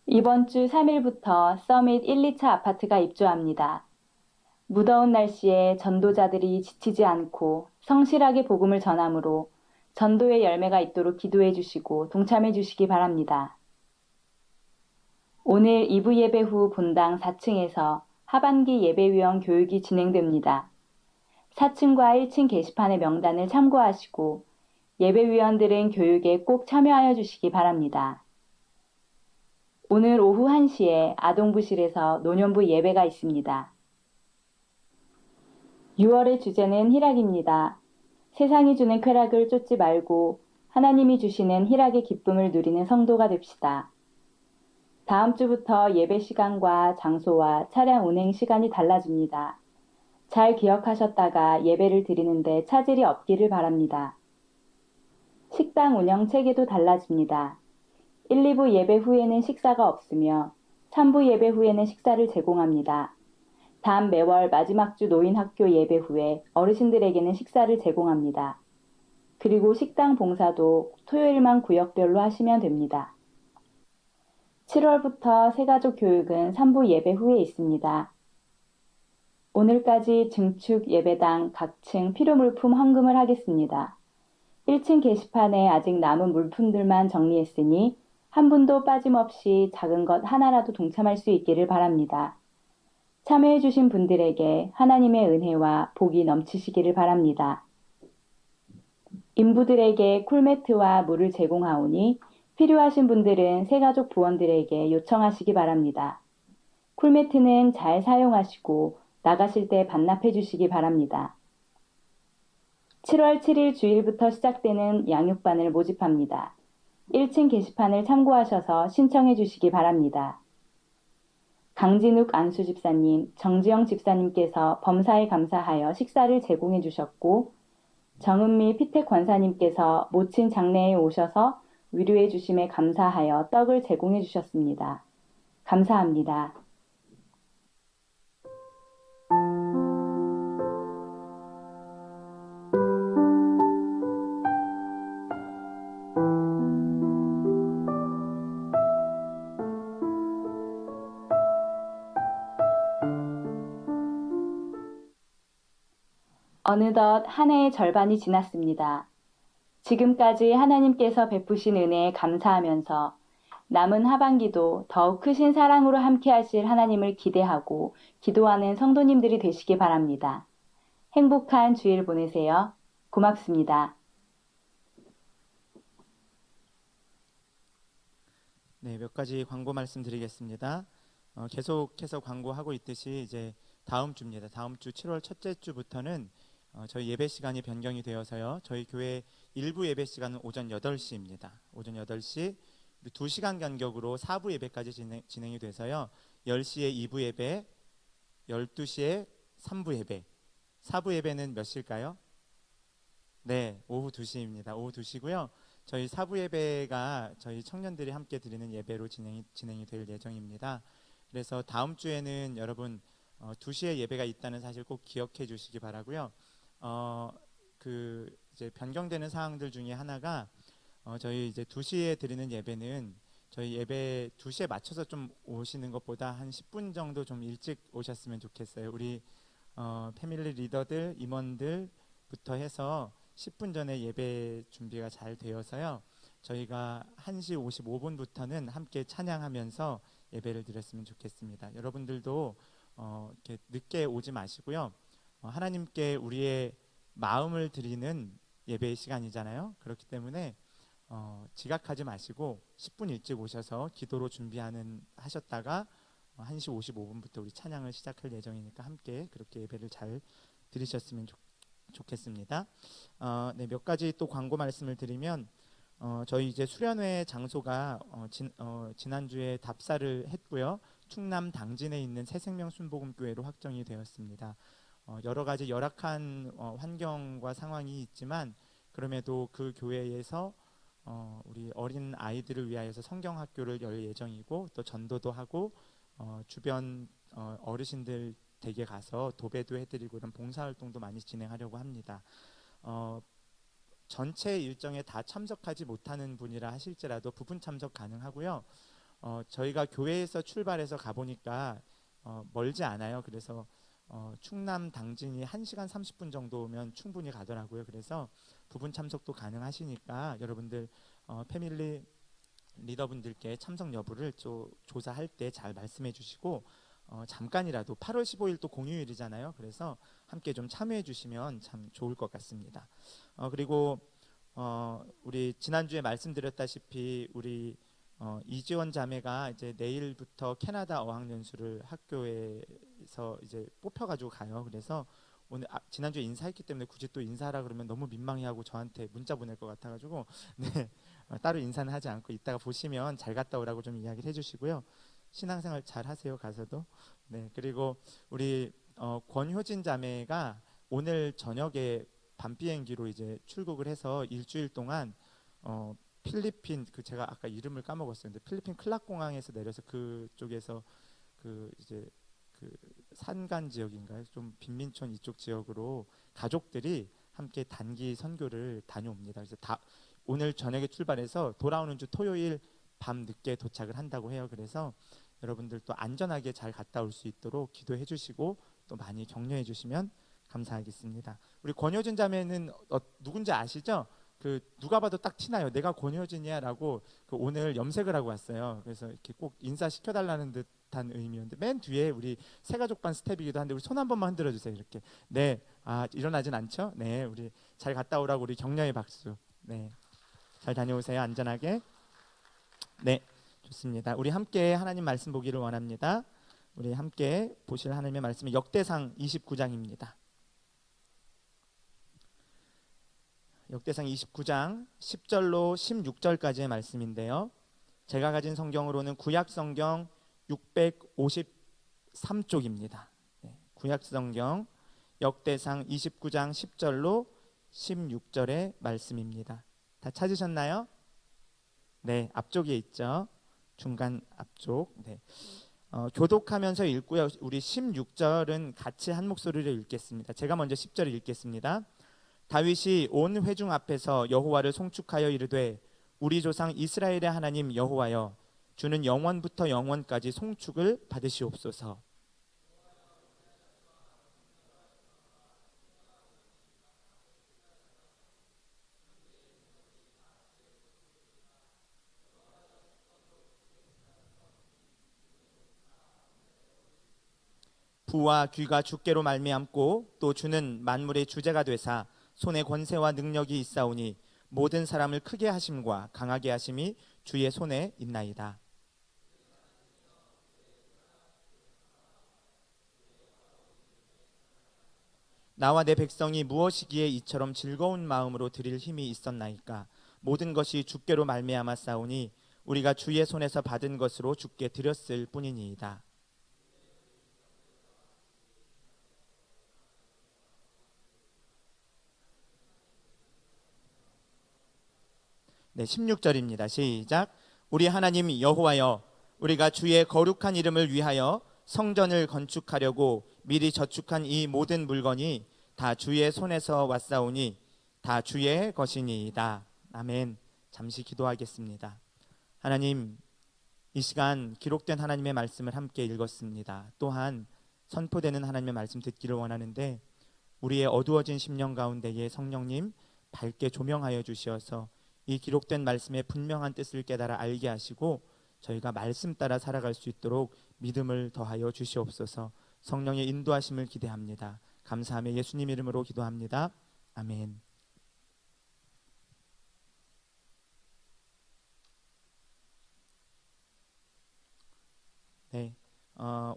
이번 주 3일부터 서밋 1, 2차 아파트가 입주합니다. 무더운 날씨에 전도자들이 지치지 않고 성실하게 복음을 전함으로 전도의 열매가 있도록 기도해 주시고 동참해 주시기 바랍니다. 오늘 2부 예배 후 본당 4층에서 하반기 예배위원 교육이 진행됩니다. 4층과 1층 게시판의 명단을 참고하시고 예배위원들은 교육에 꼭 참여하여 주시기 바랍니다. 오늘 오후 1시에 아동부실에서 노년부 예배가 있습니다. 6월의 주제는 희락입니다. 세상이 주는 쾌락을 쫓지 말고 하나님이 주시는 희락의 기쁨을 누리는 성도가 됩시다. 다음 주부터 예배 시간과 장소와 차량 운행 시간이 달라집니다. 잘 기억하셨다가 예배를 드리는데 차질이 없기를 바랍니다. 식당 운영 체계도 달라집니다. 1, 2부 예배 후에는 식사가 없으며 3부 예배 후에는 식사를 제공합니다. 단 매월 마지막 주 노인학교 예배 후에 어르신들에게는 식사를 제공합니다. 그리고 식당 봉사도 토요일만 구역별로 하시면 됩니다. 7월부터 새가족 교육은 3부 예배 후에 있습니다. 오늘까지 증축 예배당 각층 필요물품 헌금을 하겠습니다. 1층 게시판에 아직 남은 물품들만 정리했으니 한 분도 빠짐없이 작은 것 하나라도 동참할 수 있기를 바랍니다. 참여해주신 분들에게 하나님의 은혜와 복이 넘치시기를 바랍니다. 인부들에게 쿨매트와 물을 제공하오니 필요하신 분들은 새가족 부원들에게 요청하시기 바랍니다. 쿨매트는 잘 사용하시고 나가실 때 반납해 주시기 바랍니다. 7월 7일 주일부터 시작되는 양육반을 모집합니다. 1층 게시판을 참고하셔서 신청해 주시기 바랍니다. 강진욱 안수집사님, 정지영 집사님께서 범사에 감사하여 식사를 제공해 주셨고 정은미 피택 권사님께서 모친 장례에 오셔서 위로해 주심에 감사하여 떡을 제공해 주셨습니다. 감사합니다. 어느덧 한 해의 절반이 지났습니다. 지금까지 하나님께서 베푸신 은혜에 감사하면서 남은 하반기도 더욱 크신 사랑으로 함께 하실 하나님을 기대하고 기도하는 성도님들이 되시기 바랍니다. 행복한 주일 보내세요. 고맙습니다. 네, 몇 가지 광고 말씀드리겠습니다. 계속해서 광고하고 있듯이 이제 다음 주입니다. 다음 주 7월 첫째 주부터는 저희 예배 시간이 변경이 되어서요. 저희 교회 일부 예배 시간은 오전 8시입니다. 오전 8시 2시간 간격으로 4부 예배까지 진행이 돼서요. 10시에 2부 예배, 12시에 3부 예배. 4부 예배는 몇 시일까요? 네, 오후 2시입니다. 오후 2시고요. 저희 4부 예배가 저희 청년들이 함께 드리는 예배로 진행이 될 예정입니다. 그래서 다음 주에는 여러분 2시에 예배가 있다는 사실 꼭 기억해 주시기 바라고요. 이제 변경되는 사항들 중에 하나가 저희 이제 2시에 드리는 예배는 저희 예배 2시에 맞춰서 좀 오시는 것보다 한 10분 정도 좀 일찍 오셨으면 좋겠어요. 우리 패밀리 리더들, 임원들부터 해서 10분 전에 예배 준비가 잘 되어서요. 저희가 1시 55분부터는 함께 찬양하면서 예배를 드렸으면 좋겠습니다. 여러분들도 이렇게 늦게 오지 마시고요. 하나님께 우리의 마음을 드리는 예배의 시간이잖아요. 그렇기 때문에 지각하지 마시고 10분 일찍 오셔서 기도로 하셨다가 1시 55분부터 우리 찬양을 시작할 예정이니까 함께 그렇게 예배를 잘 드리셨으면 좋겠습니다. 네, 몇 가지 또 광고 말씀을 드리면 저희 이제 수련회 장소가 지난주에 답사를 했고요. 충남 당진에 있는 새생명 순복음교회로 확정이 되었습니다. 여러 가지 열악한 환경과 상황이 있지만 그럼에도 그 교회에서 우리 어린 아이들을 위하여서 성경학교를 열 예정이고 또 전도도 하고 주변 어르신들 댁에 가서 도배도 해드리고 이런 봉사활동도 많이 진행하려고 합니다. 전체 일정에 다 참석하지 못하는 분이라 하실지라도 부분 참석 가능하고요. 저희가 교회에서 출발해서 가보니까 멀지 않아요. 그래서 충남 당진이 1시간 30분 정도면 충분히 가더라고요. 그래서 부분 참석도 가능하시니까 여러분들 패밀리 리더분들께 참석 여부를 조사할 때 잘 말씀해 주시고 잠깐이라도 8월 15일 또 공휴일이잖아요. 그래서 함께 좀 참여해 주시면 참 좋을 것 같습니다. 그리고 우리 지난주에 말씀드렸다시피 우리 이지원 자매가 이제 내일부터 캐나다 어학연수를 학교에서 이제 뽑혀가지고 가요. 그래서 오늘 지난주에 인사했기 때문에 굳이 또 인사하라 그러면 너무 민망해하고 저한테 문자 보낼 것 같아가지고 네, 따로 인사는 하지 않고 이따가 보시면 잘 갔다 오라고 좀 이야기를 해주시고요. 신앙생활 잘 하세요. 가서도. 네, 그리고 우리 권효진 자매가 오늘 저녁에 밤 비행기로 이제 출국을 해서 일주일 동안 필리핀 제가 아까 이름을 까먹었어요. 근데 필리핀 클락 공항에서 내려서 그쪽에서 이제 산간 지역인가요? 좀 빈민촌 이쪽 지역으로 가족들이 함께 단기 선교를 다녀옵니다. 그래서 오늘 저녁에 출발해서 돌아오는 주 토요일 밤 늦게 도착을 한다고 해요. 그래서 여러분들 또 안전하게 잘 갔다 올 수 있도록 기도해 주시고 또 많이 격려해 주시면 감사하겠습니다. 우리 권효진 자매는 누군지 아시죠? 누가 봐도 딱 티나요. 내가 권효진이야라고 오늘 염색을 하고 왔어요. 그래서 이렇게 꼭 인사시켜달라는 듯한 의미였는데 맨 뒤에 우리 새가족반 스텝이기도 한데 우리 손 한 번만 흔들어 주세요. 이렇게. 네, 일어나진 않죠? 네, 우리 잘 갔다 오라고 우리 격려의 박수. 네, 잘 다녀오세요. 안전하게. 네, 좋습니다. 우리 함께 하나님 말씀 보기를 원합니다. 우리 함께 보실 하나님의 말씀은 역대상 29장입니다. 역대상 29장 10절로 16절까지의 말씀인데요. 제가 가진 성경으로는 구약 성경 653쪽입니다. 네, 구약 성경 역대상 29장 10절로 16절의 말씀입니다. 다 찾으셨나요? 네, 앞쪽에 있죠. 중간 앞쪽. 네. 교독하면서 읽고요. 우리 16절은 같이 한 목소리로 읽겠습니다. 제가 먼저 10절을 읽겠습니다. 다윗이 온 회중 앞에서 여호와를 송축하여 이르되 우리 조상 이스라엘의 하나님 여호와여 주는 영원부터 영원까지 송축을 받으시옵소서. 부와 귀가 주께로 말미암고 또 주는 만물의 주제가 되사 손에 권세와 능력이 있사오니 모든 사람을 크게 하심과 강하게 하심이 주의 손에 있나이다. 나와 내 백성이 무엇이기에 이처럼 즐거운 마음으로 드릴 힘이 있었나이까. 모든 것이 주께로 말미암아 싸우니 우리가 주의 손에서 받은 것으로 주께 드렸을 뿐이니이다. 네, 16절입니다. 시작. 우리 하나님 여호와여, 우리가 주의 거룩한 이름을 위하여 성전을 건축하려고 미리 저축한 이 모든 물건이 다 주의 손에서 왔사오니 다 주의 것이니이다. 아멘. 잠시 기도하겠습니다. 하나님, 이 시간 기록된 하나님의 말씀을 함께 읽었습니다. 또한 선포되는 하나님의 말씀 듣기를 원하는데 우리의 어두워진 심령 가운데에 성령님 밝게 조명하여 주시어서 이 기록된 말씀의 분명한 뜻을 깨달아 알게 하시고 저희가 말씀 따라 살아갈 수 있도록 믿음을 더하여 주시옵소서. 성령의 인도하심을 기대합니다. 감사하며 예수님 이름으로 기도합니다. 아멘. 네,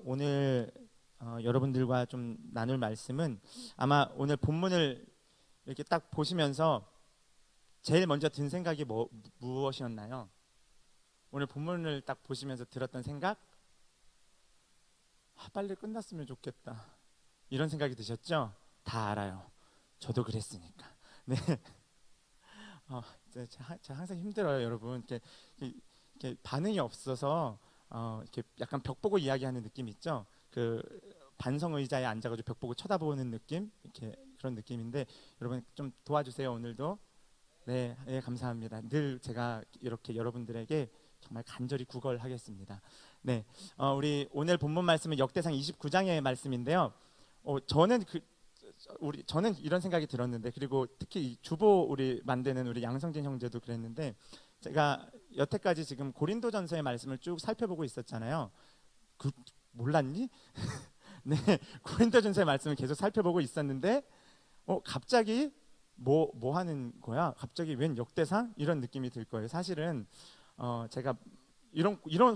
오늘 여러분들과 좀 나눌 말씀은 아마 오늘 본문을 이렇게 딱 보시면서 제일 먼저 든 생각이 무엇이었나요? 오늘 본문을 딱 보시면서 들었던 생각? 빨리 끝났으면 좋겠다. 이런 생각이 드셨죠? 다 알아요. 저도 그랬으니까. 네. 제가 항상 힘들어요, 여러분. 이렇게 반응이 없어서 이렇게 약간 벽 보고 이야기하는 느낌 있죠? 그 반성 의자에 앉아가지고 벽 보고 쳐다보는 느낌, 이렇게 그런 느낌인데 여러분 좀 도와주세요, 오늘도. 네, 네, 감사합니다. 늘 제가 이렇게 여러분들에게 정말 간절히 구걸하겠습니다. 네, 우리 오늘 본문 말씀은 역대상 29장의 말씀인데요. 저는 이런 생각이 들었는데, 그리고 특히 이 주보 우리 만드는 우리 양성진 형제도 그랬는데, 제가 여태까지 지금 고린도전서의 말씀을 쭉 살펴보고 있었잖아요. 몰랐니? 네, 고린도전서의 말씀을 계속 살펴보고 있었는데, 갑자기 뭐 하는 거야? 갑자기 웬 역대상? 이런 느낌이 들 거예요. 사실은 제가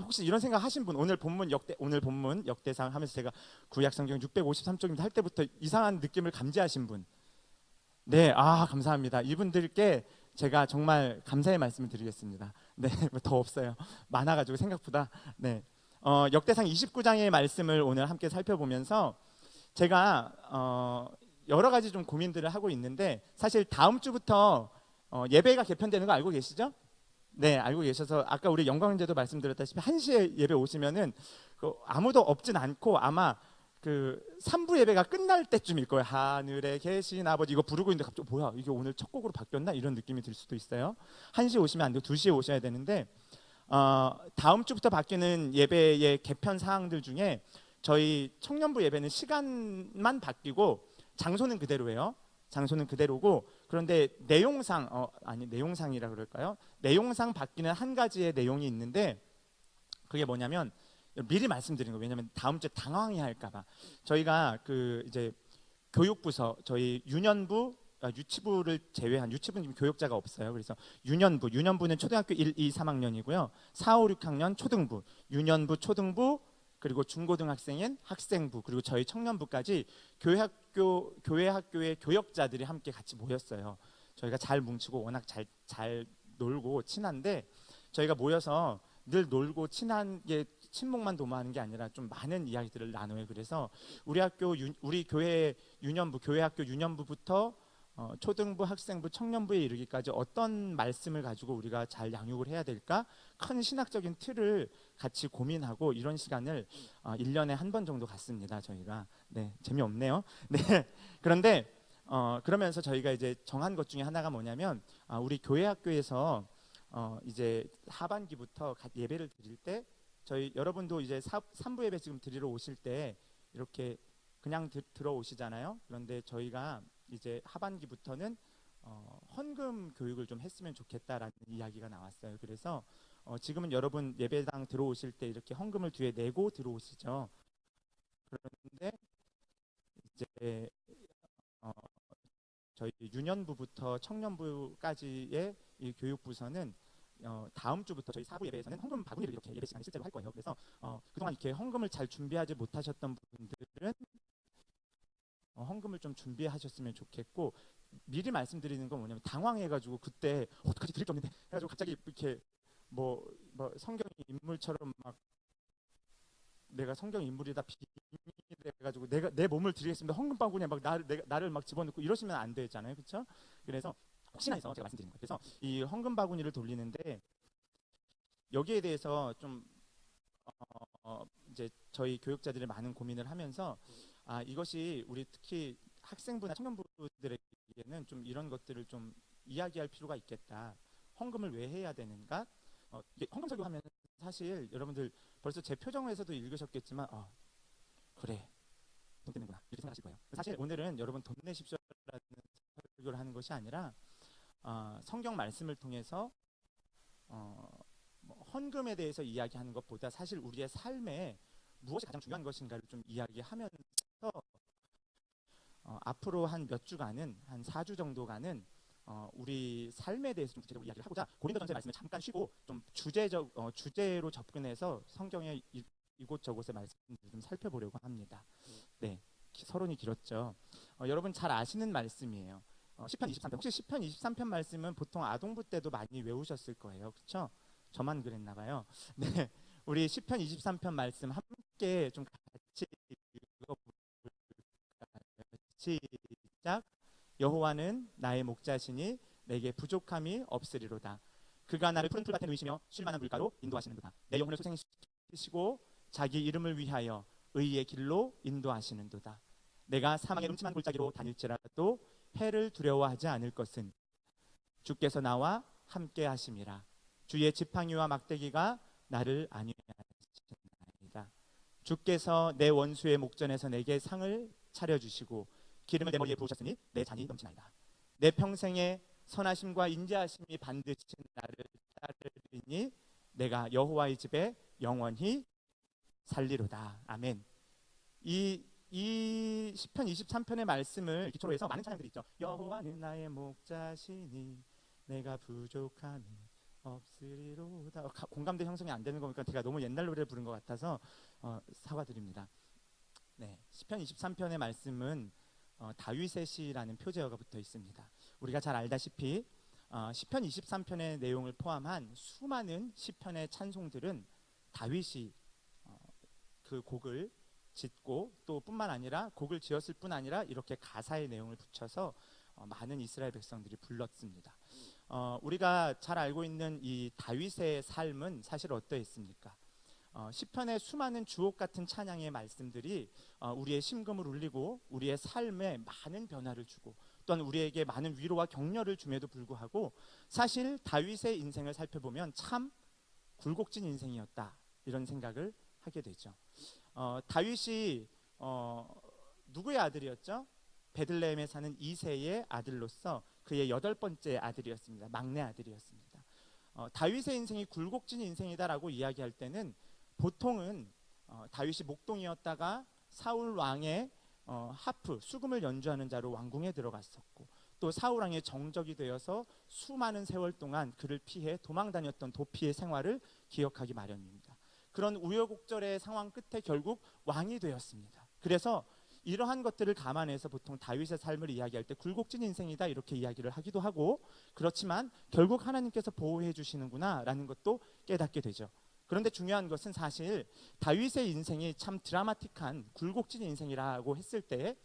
혹시 이런 생각 하신 분, 오늘 본문 역대상 하면서 제가 구약성경 653쪽입니다 할 때부터 이상한 느낌을 감지하신 분, 네, 감사합니다. 이분들께 제가 정말 감사의 말씀을 드리겠습니다. 네, 더 없어요. 많아가지고 생각보다. 네, 역대상 29장의 말씀을 오늘 함께 살펴보면서 제가 여러 가지 좀 고민들을 하고 있는데, 사실 다음 주부터 예배가 개편되는 거 알고 계시죠? 네, 알고 계셔서 아까 우리 영광제도 말씀드렸다시피 1시에 예배 오시면은 아무도 없진 않고 아마 그 3부 예배가 끝날 때쯤일 거예요. 하늘에 계신 아버지 이거 부르고 있는데 갑자기 뭐야, 이게 오늘 첫 곡으로 바뀌었나? 이런 느낌이 들 수도 있어요. 1시에 오시면 안 되고 2시에 오셔야 되는데, 다음 주부터 바뀌는 예배의 개편 사항들 중에 저희 청년부 예배는 시간만 바뀌고 장소는 그대로예요. 장소는 그대로고, 그런데 내용상이라 그럴까요? 내용상 바뀌는 한 가지의 내용이 있는데, 그게 뭐냐면 미리 말씀드린 거예요. 왜냐하면 다음 주에 당황해 할까봐. 저희가 이제 교육부서 저희 유치부를 제외한, 유치부는 지금 교육자가 없어요. 그래서 유년부는 초등학교 1, 2, 3학년이고요. 4, 5, 6학년 초등부, 유년부, 초등부, 그리고 중고등학생인 학생부, 그리고 저희 청년부까지 교회 학교의 교역자들이 함께 같이 모였어요. 저희가 잘 뭉치고 워낙 잘 놀고 친한데, 저희가 모여서 늘 놀고 친한 게 친목만 도모하는 게 아니라 좀 많은 이야기들을 나눠요. 그래서 우리 교회 교회 학교 유년부부터 초등부, 학생부, 청년부에 이르기까지 어떤 말씀을 가지고 우리가 잘 양육을 해야 될까? 큰 신학적인 틀을 같이 고민하고 이런 시간을 1년에 한 번 정도 갖습니다. 저희가. 네, 재미없네요. 네, 그런데 그러면서 저희가 이제 정한 것 중에 하나가 뭐냐면, 우리 교회 학교에서 이제 하반기부터 예배를 드릴 때, 여러분도 이제 3부 예배 지금 드리러 오실 때 이렇게 그냥 들어오시잖아요. 그런데 저희가 이제 하반기부터는 헌금 교육을 좀 했으면 좋겠다라는 이야기가 나왔어요. 그래서 지금은 여러분 예배당 들어오실 때 이렇게 헌금을 뒤에 내고 들어오시죠. 그런데 어, 저희 유년부부터 청년부까지의 이 교육부서는 다음 주부터 저희 사부 예배에서는 헌금 바구니를 이렇게 예배 시간에 실제로 할 거예요. 그래서 그동안 이렇게 헌금을 잘 준비하지 못하셨던 분들은 헌금을 좀 준비하셨으면 좋겠고, 미리 말씀드리는 건 뭐냐면 당황해가지고 그때 어떡하지 드릴 게 없는데 해가지고 갑자기 이렇게 뭐 성경 인물처럼 막 내가 성경 인물이다 비밀해가지고 내가 내 몸을 드리겠습니다 헌금 바구니에 막 나를 막 집어넣고 이러시면 안 되잖아요, 그렇죠? 그래서 혹시나 해서 제가 말씀드리는 거예요. 그래서 이 헌금 바구니를 돌리는데 여기에 대해서 좀 이제 저희 교육자들이 많은 고민을 하면서 이것이 우리 특히 학생부나 청년부들에게는 좀 이런 것들을 좀 이야기할 필요가 있겠다. 헌금을 왜 해야 되는가? 이게 헌금 설교하면 사실 여러분들 벌써 제 표정에서도 읽으셨겠지만 그래 돈 때문이구나 이렇게 생각하실 거예요. 사실 오늘은 여러분 돈 내십시오라는 설교를 하는 것이 아니라 성경 말씀을 통해서 헌금에 대해서 이야기하는 것보다 사실 우리의 삶에 무엇이 가장 중요한 것인가를 좀 이야기하면서 앞으로 한 몇 주간은 한 4주 정도간은 우리 삶에 대해서 좀 구체적으로 이야기를 하고자 고린도전서 말씀을 잠깐 쉬고 좀 주제로 접근해서 성경의 이곳저곳의 말씀을 좀 살펴보려고 합니다. 네, 서론이 길었죠. 여러분 잘 아시는 말씀이에요. 시편 23편. 혹시 시편 23편 말씀은 보통 아동부 때도 많이 외우셨을 거예요, 그렇죠? 저만 그랬나 봐요. 네, 우리 시편 23편 말씀 함께 좀 같이 읽어볼까요? 시작. 여호와는 나의 목자시니 내게 부족함이 없으리로다. 그가 나를 푸른 풀밭에 누이시며 쉴만한 물가로 인도하시는도다. 내 영혼을 소생시키시고 자기 이름을 위하여 의의 길로 인도하시는도다. 내가 사망의 음침한 골짜기로 다닐지라도 해를 두려워하지 않을 것은 주께서 나와 함께 하심이라. 주의 지팡이와 막대기가 나를 안위하시나이다. 주께서 내 원수의 목전에서 내게 상을 차려주시고 기름을 내 머리에 부으셨으니 내 잔이 넘치나이다. 내 평생의 선하심과 인자하심이 반드시 나를 따르리니 내가 여호와의 집에 영원히 살리로다. 아멘. 이 시편 23편의 말씀을 기초로 해서 많은 찬양들이 있죠. 여호와는 나의 목자시니 내가 부족함이 없으리로다. 공감대 형성이 안 되는 거니까 제가 너무 옛날 노래를 부른 것 같아서 사과드립니다. 네, 시편 23편의 말씀은 다윗의 시라는 표제어가 붙어 있습니다. 우리가 잘 알다시피 시편 23편의 내용을 포함한 수많은 시편의 찬송들은 다윗이 그 곡을 짓고 또 뿐만 아니라 곡을 지었을 뿐 아니라 이렇게 가사의 내용을 붙여서 많은 이스라엘 백성들이 불렀습니다. 우리가 잘 알고 있는 이 다윗의 삶은 사실 어떠했습니까? 시편의 수많은 주옥 같은 찬양의 말씀들이 우리의 심금을 울리고 우리의 삶에 많은 변화를 주고 또한 우리에게 많은 위로와 격려를 줌에도 불구하고 사실 다윗의 인생을 살펴보면 참 굴곡진 인생이었다 이런 생각을 하게 되죠. 다윗이 누구의 아들이었죠? 베들레헴에 사는 이새의 아들로서 그의 8번째 아들이었습니다. 막내 아들이었습니다. 다윗의 인생이 굴곡진 인생이다라고 이야기할 때는 보통은 다윗이 목동이었다가 사울 왕의 하프, 수금을 연주하는 자로 왕궁에 들어갔었고 또 사울 왕의 정적이 되어서 수많은 세월 동안 그를 피해 도망 다녔던 도피의 생활을 기억하기 마련입니다. 그런 우여곡절의 상황 끝에 결국 왕이 되었습니다. 그래서 이러한 것들을 감안해서 보통 다윗의 삶을 이야기할 때 굴곡진 인생이다 이렇게 이야기를 하기도 하고 그렇지만 결국 하나님께서 보호해 주시는구나 라는 것도 깨닫게 되죠. 그런데 중요한 것은 사실 다윗의 인생이 참 드라마틱한 굴곡진 인생이라고 했을 때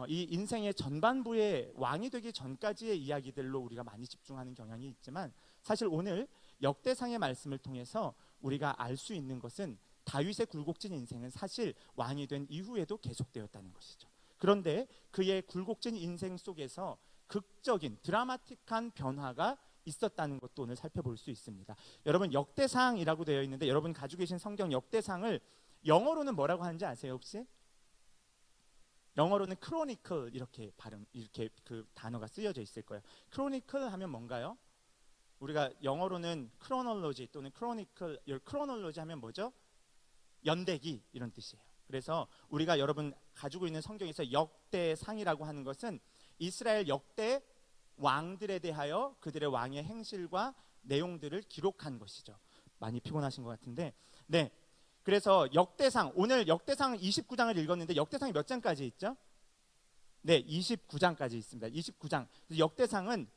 이 인생의 전반부의 왕이 되기 전까지의 이야기들로 우리가 많이 집중하는 경향이 있지만 사실 오늘 역대상의 말씀을 통해서 우리가 알 수 있는 것은 다윗의 굴곡진 인생은 사실 왕이 된 이후에도 계속되었다는 것이죠. 그런데 그의 굴곡진 인생 속에서 극적인 드라마틱한 변화가 있었다는 것도 오늘 살펴볼 수 있습니다. 여러분 역대상이라고 되어 있는데 여러분 가지고 계신 성경 역대상을 영어로는 뭐라고 하는지 아세요 혹시? 영어로는 크로니클 이렇게 그 단어가 쓰여져 있을 거예요. 크로니클 하면 뭔가요? 우리가 영어로는 크로놀로지 또는 크로니클, 크로놀로지 하면 뭐죠? 연대기 이런 뜻이에요. 그래서 우리가 여러분 가지고 있는 성경에서 역대상이라고 하는 것은 이스라엘 역대 왕들에 대하여 그들의 왕의 행실과 내용들을 기록한 것이죠. 많이 피곤하신 것 같은데, 네. 그래서 역대상, 오늘 역대상 29장을 읽었는데 역대상이 몇 장까지 있죠? 네, 29장까지 있습니다. 29장. 역대상은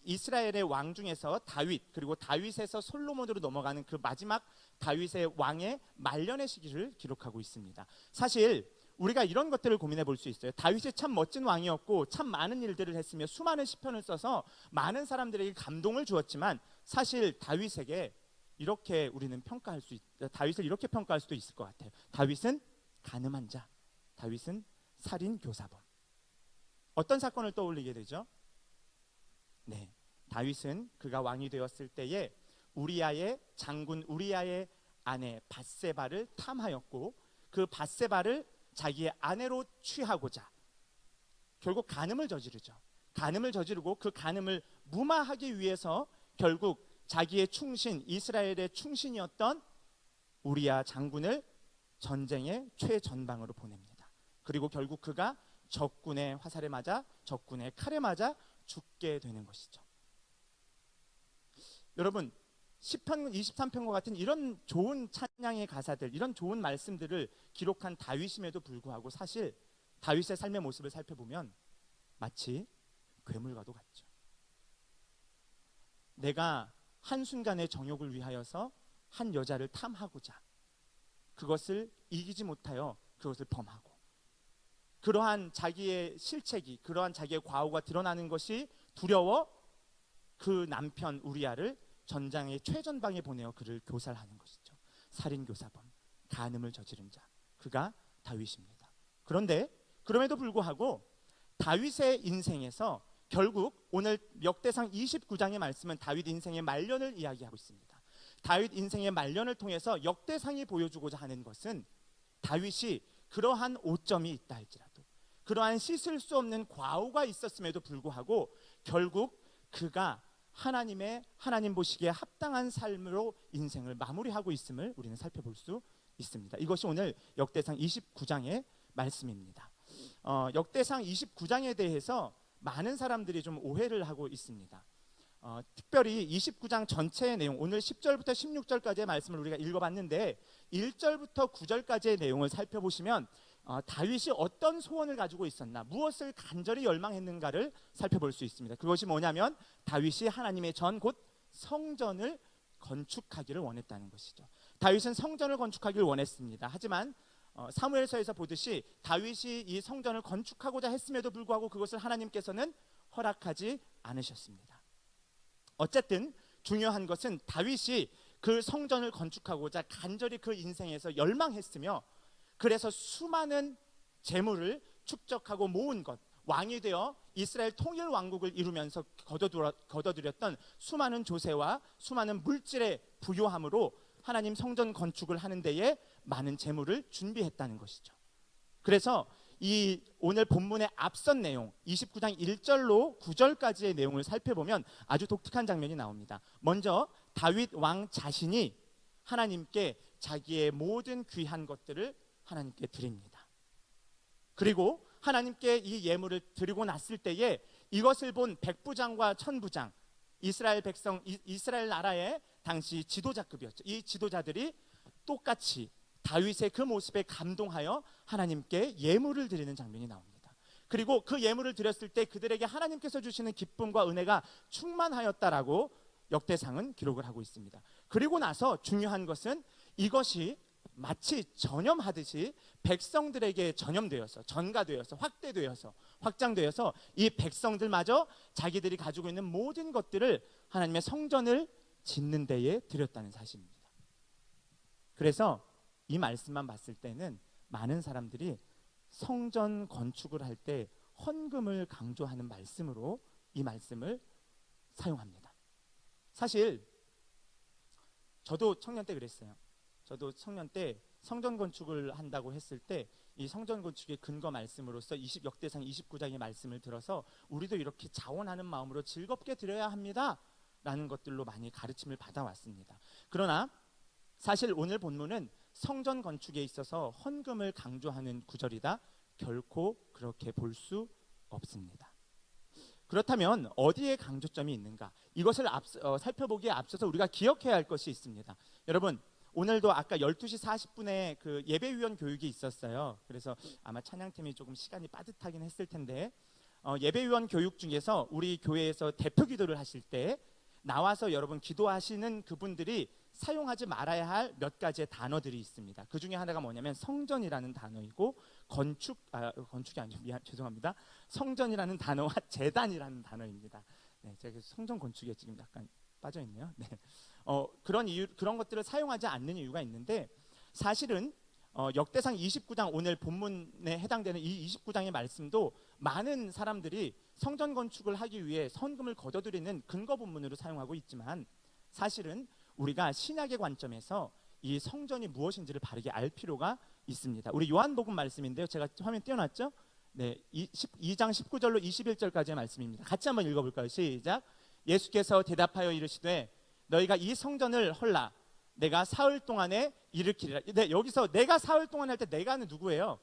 이스라엘의 왕 중에서 다윗, 그리고 다윗에서 솔로몬으로 넘어가는 그 마지막 다윗의 왕의 말년의 시기를 기록하고 있습니다. 사실 우리가 이런 것들을 고민해 볼 수 있어요. 다윗이 참 멋진 왕이었고 참 많은 일들을 했으며 수많은 시편을 써서 많은 사람들에게 감동을 주었지만, 사실 다윗에게 이렇게 우리는 다윗을 이렇게 평가할 수도 있을 것 같아요. 다윗은 간음한 자, 다윗은 살인 교사범. 어떤 사건을 떠올리게 되죠? 네, 다윗은 그가 왕이 되었을 때에 우리아의 장군 우리아의 아내 밧세바를 탐하였고, 그 밧세바를 자기의 아내로 취하고자 결국 간음을 저지르죠. 간음을 저지르고 그 간음을 무마하기 위해서 결국 자기의 충신, 이스라엘의 충신이었던 우리아 장군을 전쟁의 최전방으로 보냅니다. 그리고 결국 그가 적군의 화살에 맞아, 적군의 칼에 맞아 죽게 되는 것이죠. 여러분, 시편 23편과 같은 이런 좋은 찬양의 가사들, 이런 좋은 말씀들을 기록한 다윗임에도 불구하고 사실 다윗의 삶의 모습을 살펴보면 마치 괴물과도 같죠. 내가 한순간의 정욕을 위하여서 한 여자를 탐하고자 그것을 이기지 못하여 그것을 범하고, 그러한 자기의 실책이, 그러한 자기의 과오가 드러나는 것이 두려워 그 남편 우리아를 전장의 최전방에 보내어 그를 교살하는 것이죠. 살인교사범, 간음을 저지른 자, 그가 다윗입니다. 그런데 그럼에도 불구하고 다윗의 인생에서 결국 오늘 역대상 29장의 말씀은 다윗 인생의 말년을 이야기하고 있습니다. 다윗 인생의 말년을 통해서 역대상이 보여주고자 하는 것은 다윗이 그러한 오점이 있다 할지라도, 그러한 씻을 수 없는 과오가 있었음에도 불구하고 결국 그가 하나님 보시기에 합당한 삶으로 인생을 마무리하고 있음을 우리는 살펴볼 수 있습니다. 이것이 오늘 역대상 29장의 말씀입니다. 역대상 29장에 대해서 많은 사람들이 좀 오해를 하고 있습니다. 특별히 29장 전체의 내용, 오늘 10절부터 16절까지의 말씀을 우리가 읽어봤는데 1절부터 9절까지의 내용을 살펴보시면 다윗이 어떤 소원을 가지고 있었나, 무엇을 간절히 열망했는가를 살펴볼 수 있습니다. 그것이 뭐냐면 다윗이 하나님의 전, 곧 성전을 건축하기를 원했다는 것이죠. 다윗은 성전을 건축하기를 원했습니다. 하지만 사무엘서에서 보듯이 다윗이 이 성전을 건축하고자 했음에도 불구하고 그것을 하나님께서는 허락하지 않으셨습니다. 어쨌든 중요한 것은 다윗이 그 성전을 건축하고자 간절히 그 인생에서 열망했으며, 그래서 수많은 재물을 축적하고 모은 것, 왕이 되어 이스라엘 통일 왕국을 이루면서 거둬들였던 수많은 조세와 수많은 물질의 부요함으로 하나님 성전 건축을 하는 데에 많은 재물을 준비했다는 것이죠. 그래서 이 오늘 본문의 앞선 내용 29장 1절로 9절까지의 내용을 살펴보면 아주 독특한 장면이 나옵니다. 먼저 다윗 왕 자신이 하나님께 자기의 모든 귀한 것들을 하나님께 드립니다. 그리고 하나님께 이 예물을 드리고 났을 때에 이것을 본 백부장과 천부장, 이스라엘 백성, 이스라엘 나라의 당시 지도자급이었죠. 이 지도자들이 똑같이 다윗의 그 모습에 감동하여 하나님께 예물을 드리는 장면이 나옵니다. 그리고 그 예물을 드렸을 때 그들에게 하나님께서 주시는 기쁨과 은혜가 충만하였다라고 역대상은 기록을 하고 있습니다. 그리고 나서 중요한 것은 이것이 마치 전염하듯이 백성들에게 전염되어서, 전가되어서, 확대되어서, 확장되어서 이 백성들마저 자기들이 가지고 있는 모든 것들을 하나님의 성전을 짓는 데에 드렸다는 사실입니다. 그래서 이 말씀만 봤을 때는 많은 사람들이 성전 건축을 할 때 헌금을 강조하는 말씀으로 이 말씀을 사용합니다. 사실 저도 청년 때 그랬어요. 저도 청년 때 성전 건축을 한다고 했을 때 이 성전 건축의 근거 말씀으로서 역대상 29장의 말씀을 들어서 우리도 이렇게 자원하는 마음으로 즐겁게 드려야 합니다 라는 것들로 많이 가르침을 받아왔습니다. 그러나 사실 오늘 본문은 성전 건축에 있어서 헌금을 강조하는 구절이다? 결코 그렇게 볼 수 없습니다. 그렇다면 어디에 강조점이 있는가? 이것을 살펴보기에 앞서서 우리가 기억해야 할 것이 있습니다. 여러분, 오늘도 아까 12시 40분에 그 예배위원 교육이 있었어요. 그래서 아마 찬양팀이 조금 시간이 빠듯하긴 했을 텐데 예배위원 교육 중에서 우리 교회에서 대표 기도를 하실 때 나와서 여러분 기도하시는 그분들이 사용하지 말아야 할 몇 가지의 단어들이 있습니다. 그 중에 하나가 뭐냐면 성전이라는 단어이고 건축이 아니죠. 죄송합니다. 성전이라는 단어와 제단이라는 단어입니다. 네, 제가 성전 건축에 지금 약간 빠져 있네요. 네. 그런 것들을 사용하지 않는 이유가 있는데 사실은 역대상 29장 오늘 본문에 해당되는 이 29장의 말씀도 많은 사람들이 성전 건축을 하기 위해 헌금을 거둬들이는 근거 본문으로 사용하고 있지만 사실은 우리가 신약의 관점에서 이 성전이 무엇인지를 바르게 알 필요가 있습니다. 우리 요한복음 말씀인데요. 제가 화면 띄워놨죠? 네, 2장 19절로 21절까지의 말씀입니다. 같이 한번 읽어볼까요? 시작. 예수께서 대답하여 이르시되 너희가 이 성전을 헐라 내가 사흘 동안에 일으키리라. 네, 여기서 내가 사흘 동안 할 때 내가는 누구예요?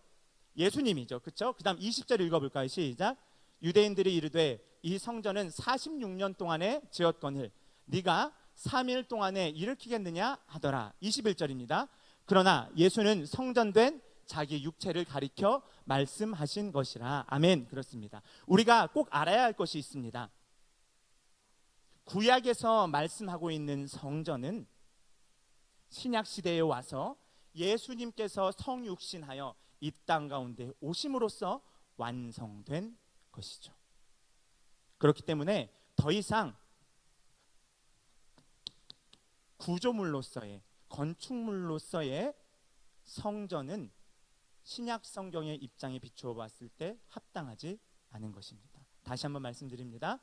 예수님이죠. 그렇죠? 그다음 20절 읽어볼까요? 시작. 유대인들이 이르되 이 성전은 46년 동안에 지었거늘 네가 3일 동안에 일으키겠느냐 하더라. 21절입니다. 그러나 예수는 성전된 자기 육체를 가리켜 말씀하신 것이라. 아멘. 그렇습니다. 우리가 꼭 알아야 할 것이 있습니다. 구약에서 말씀하고 있는 성전은 신약 시대에 와서 예수님께서 성육신하여 이 땅 가운데 오심으로써 완성된 것이죠. 그렇기 때문에 더 이상 구조물로서의 건축물로서의 성전은 신약 성경의 입장에 비추어 봤을 때 합당하지 않은 것입니다. 다시 한번 말씀드립니다.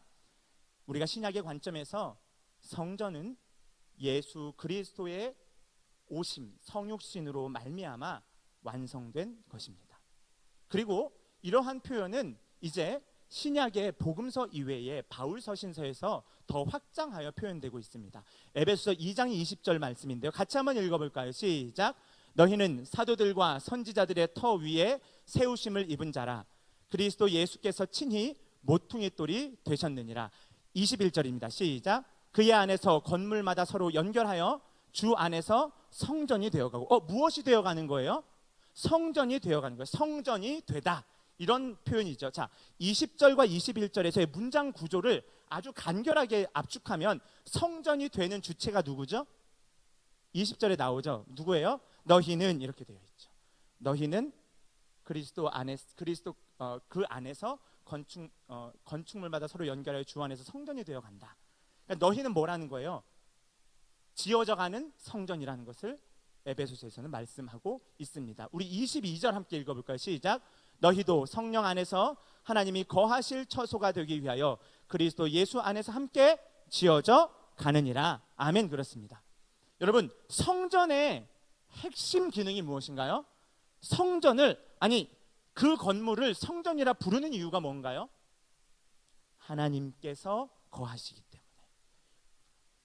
우리가 신약의 관점에서 성전은 예수 그리스도의 오심, 성육신으로 말미암아 완성된 것입니다. 그리고 이러한 표현은 이제 신약의 복음서 이외에 바울 서신서에서 더 확장하여 표현되고 있습니다. 에베소서 2장 20절 말씀인데요. 같이 한번 읽어볼까요? 시작. 너희는 사도들과 선지자들의 터 위에 세우심을 입은 자라. 그리스도 예수께서 친히 모퉁이 돌이 되셨느니라. 21절입니다. 시작. 그의 안에서 건물마다 서로 연결하여 주 안에서 성전이 되어가고 무엇이 되어가는 거예요? 성전이 되어가는 거예요. 성전이 되다. 이런 표현이죠. 자, 20절과 21절에서의 문장 구조를 아주 간결하게 압축하면 성전이 되는 주체가 누구죠? 20절에 나오죠. 누구예요? 너희는 이렇게 되어 있죠. 너희는 그리스도 그 안에서 건축물마다 서로 연결하여 주 안에서 성전이 되어 간다. 그러니까 너희는 뭐라는 거예요? 지어져가는 성전이라는 것을 에베소서에서는 말씀하고 있습니다. 우리 22절 함께 읽어볼까요? 시작. 너희도 성령 안에서 하나님이 거하실 처소가 되기 위하여 그리스도 예수 안에서 함께 지어져 가느니라. 아멘. 그렇습니다. 여러분, 성전의 핵심 기능이 무엇인가요? 그 건물을 성전이라 부르는 이유가 뭔가요? 하나님께서 거하시기 때문에.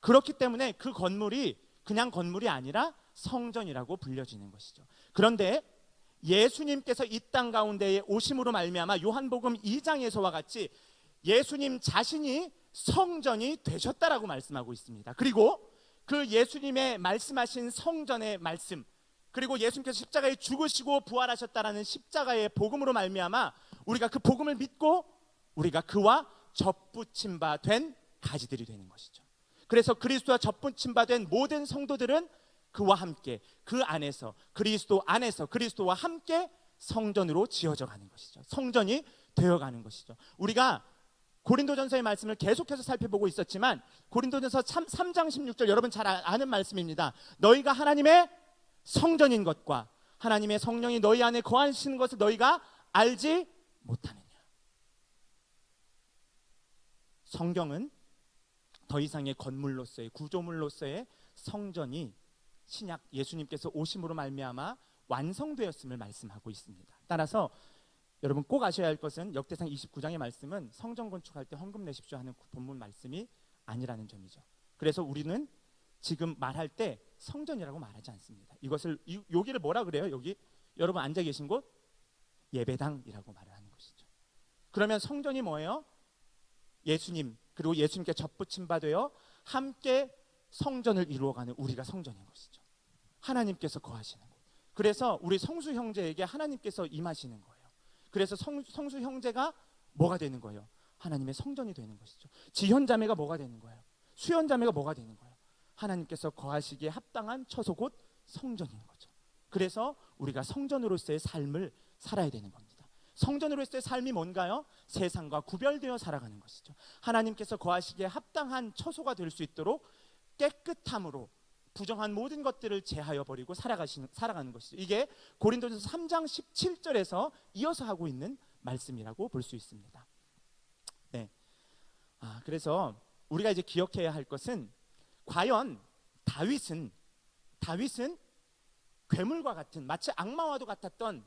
그렇기 때문에 그 건물이 그냥 건물이 아니라 성전이라고 불려지는 것이죠. 그런데 예수님께서 이 땅 가운데에 오심으로 말미암아 요한복음 2장에서와 같이 예수님 자신이 성전이 되셨다라고 말씀하고 있습니다. 그리고 그 예수님의 말씀하신 성전의 말씀, 그리고 예수님께서 십자가에 죽으시고 부활하셨다라는 십자가의 복음으로 말미암아 우리가 그 복음을 믿고 우리가 그와 접붙임 바 된 가지들이 되는 것이죠. 그래서 그리스도와 접붙임 바 된 모든 성도들은 그와 함께 그 안에서 그리스도와 함께 성전으로 지어져 가는 것이죠. 성전이 되어가는 것이죠. 우리가 고린도전서의 말씀을 계속해서 살펴보고 있었지만 고린도전서 3장 16절 여러분 잘 아는 말씀입니다. 너희가 하나님의 성전인 것과 하나님의 성령이 너희 안에 거하시는 것을 너희가 알지 못하느냐. 성경은 더 이상의 건물로서의 구조물로서의 성전이 신약 예수님께서 오심으로 말미암아 완성되었음을 말씀하고 있습니다. 따라서 여러분 꼭 아셔야 할 것은 역대상 29장의 말씀은 성전 건축할 때 헌금 내십시오 하는 본문 말씀이 아니라는 점이죠. 그래서 우리는 지금 말할 때 성전이라고 말하지 않습니다. 이것을 여기를 뭐라 그래요? 여기 여러분 앉아 계신 곳 예배당이라고 말을 하는 것이죠. 그러면 성전이 뭐예요? 예수님 그리고 예수님께 접붙임 바 되어 함께 성전을 이루어가는 우리가 성전인 것이죠. 하나님께서 거하시는 곳. 그래서 우리 성수 형제에게 하나님께서 임하시는 거예요. 그래서 성수 형제가 뭐가 되는 거예요? 하나님의 성전이 되는 것이죠. 지현자매가 뭐가 되는 거예요? 수현자매가 뭐가 되는 거예요? 하나님께서 거하시기에 합당한 처소 곧 성전인 거죠. 그래서 우리가 성전으로서의 삶을 살아야 되는 겁니다. 성전으로서의 삶이 뭔가요? 세상과 구별되어 살아가는 것이죠. 하나님께서 거하시기에 합당한 처소가 될 수 있도록 깨끗함으로 부정한 모든 것들을 제하여 버리고 살아가는 것이죠. 이게 고린도전서 3장 17절에서 이어서 하고 있는 말씀이라고 볼 수 있습니다. 네. 그래서 우리가 이제 기억해야 할 것은 과연 다윗은 괴물과 같은 마치 악마와도 같았던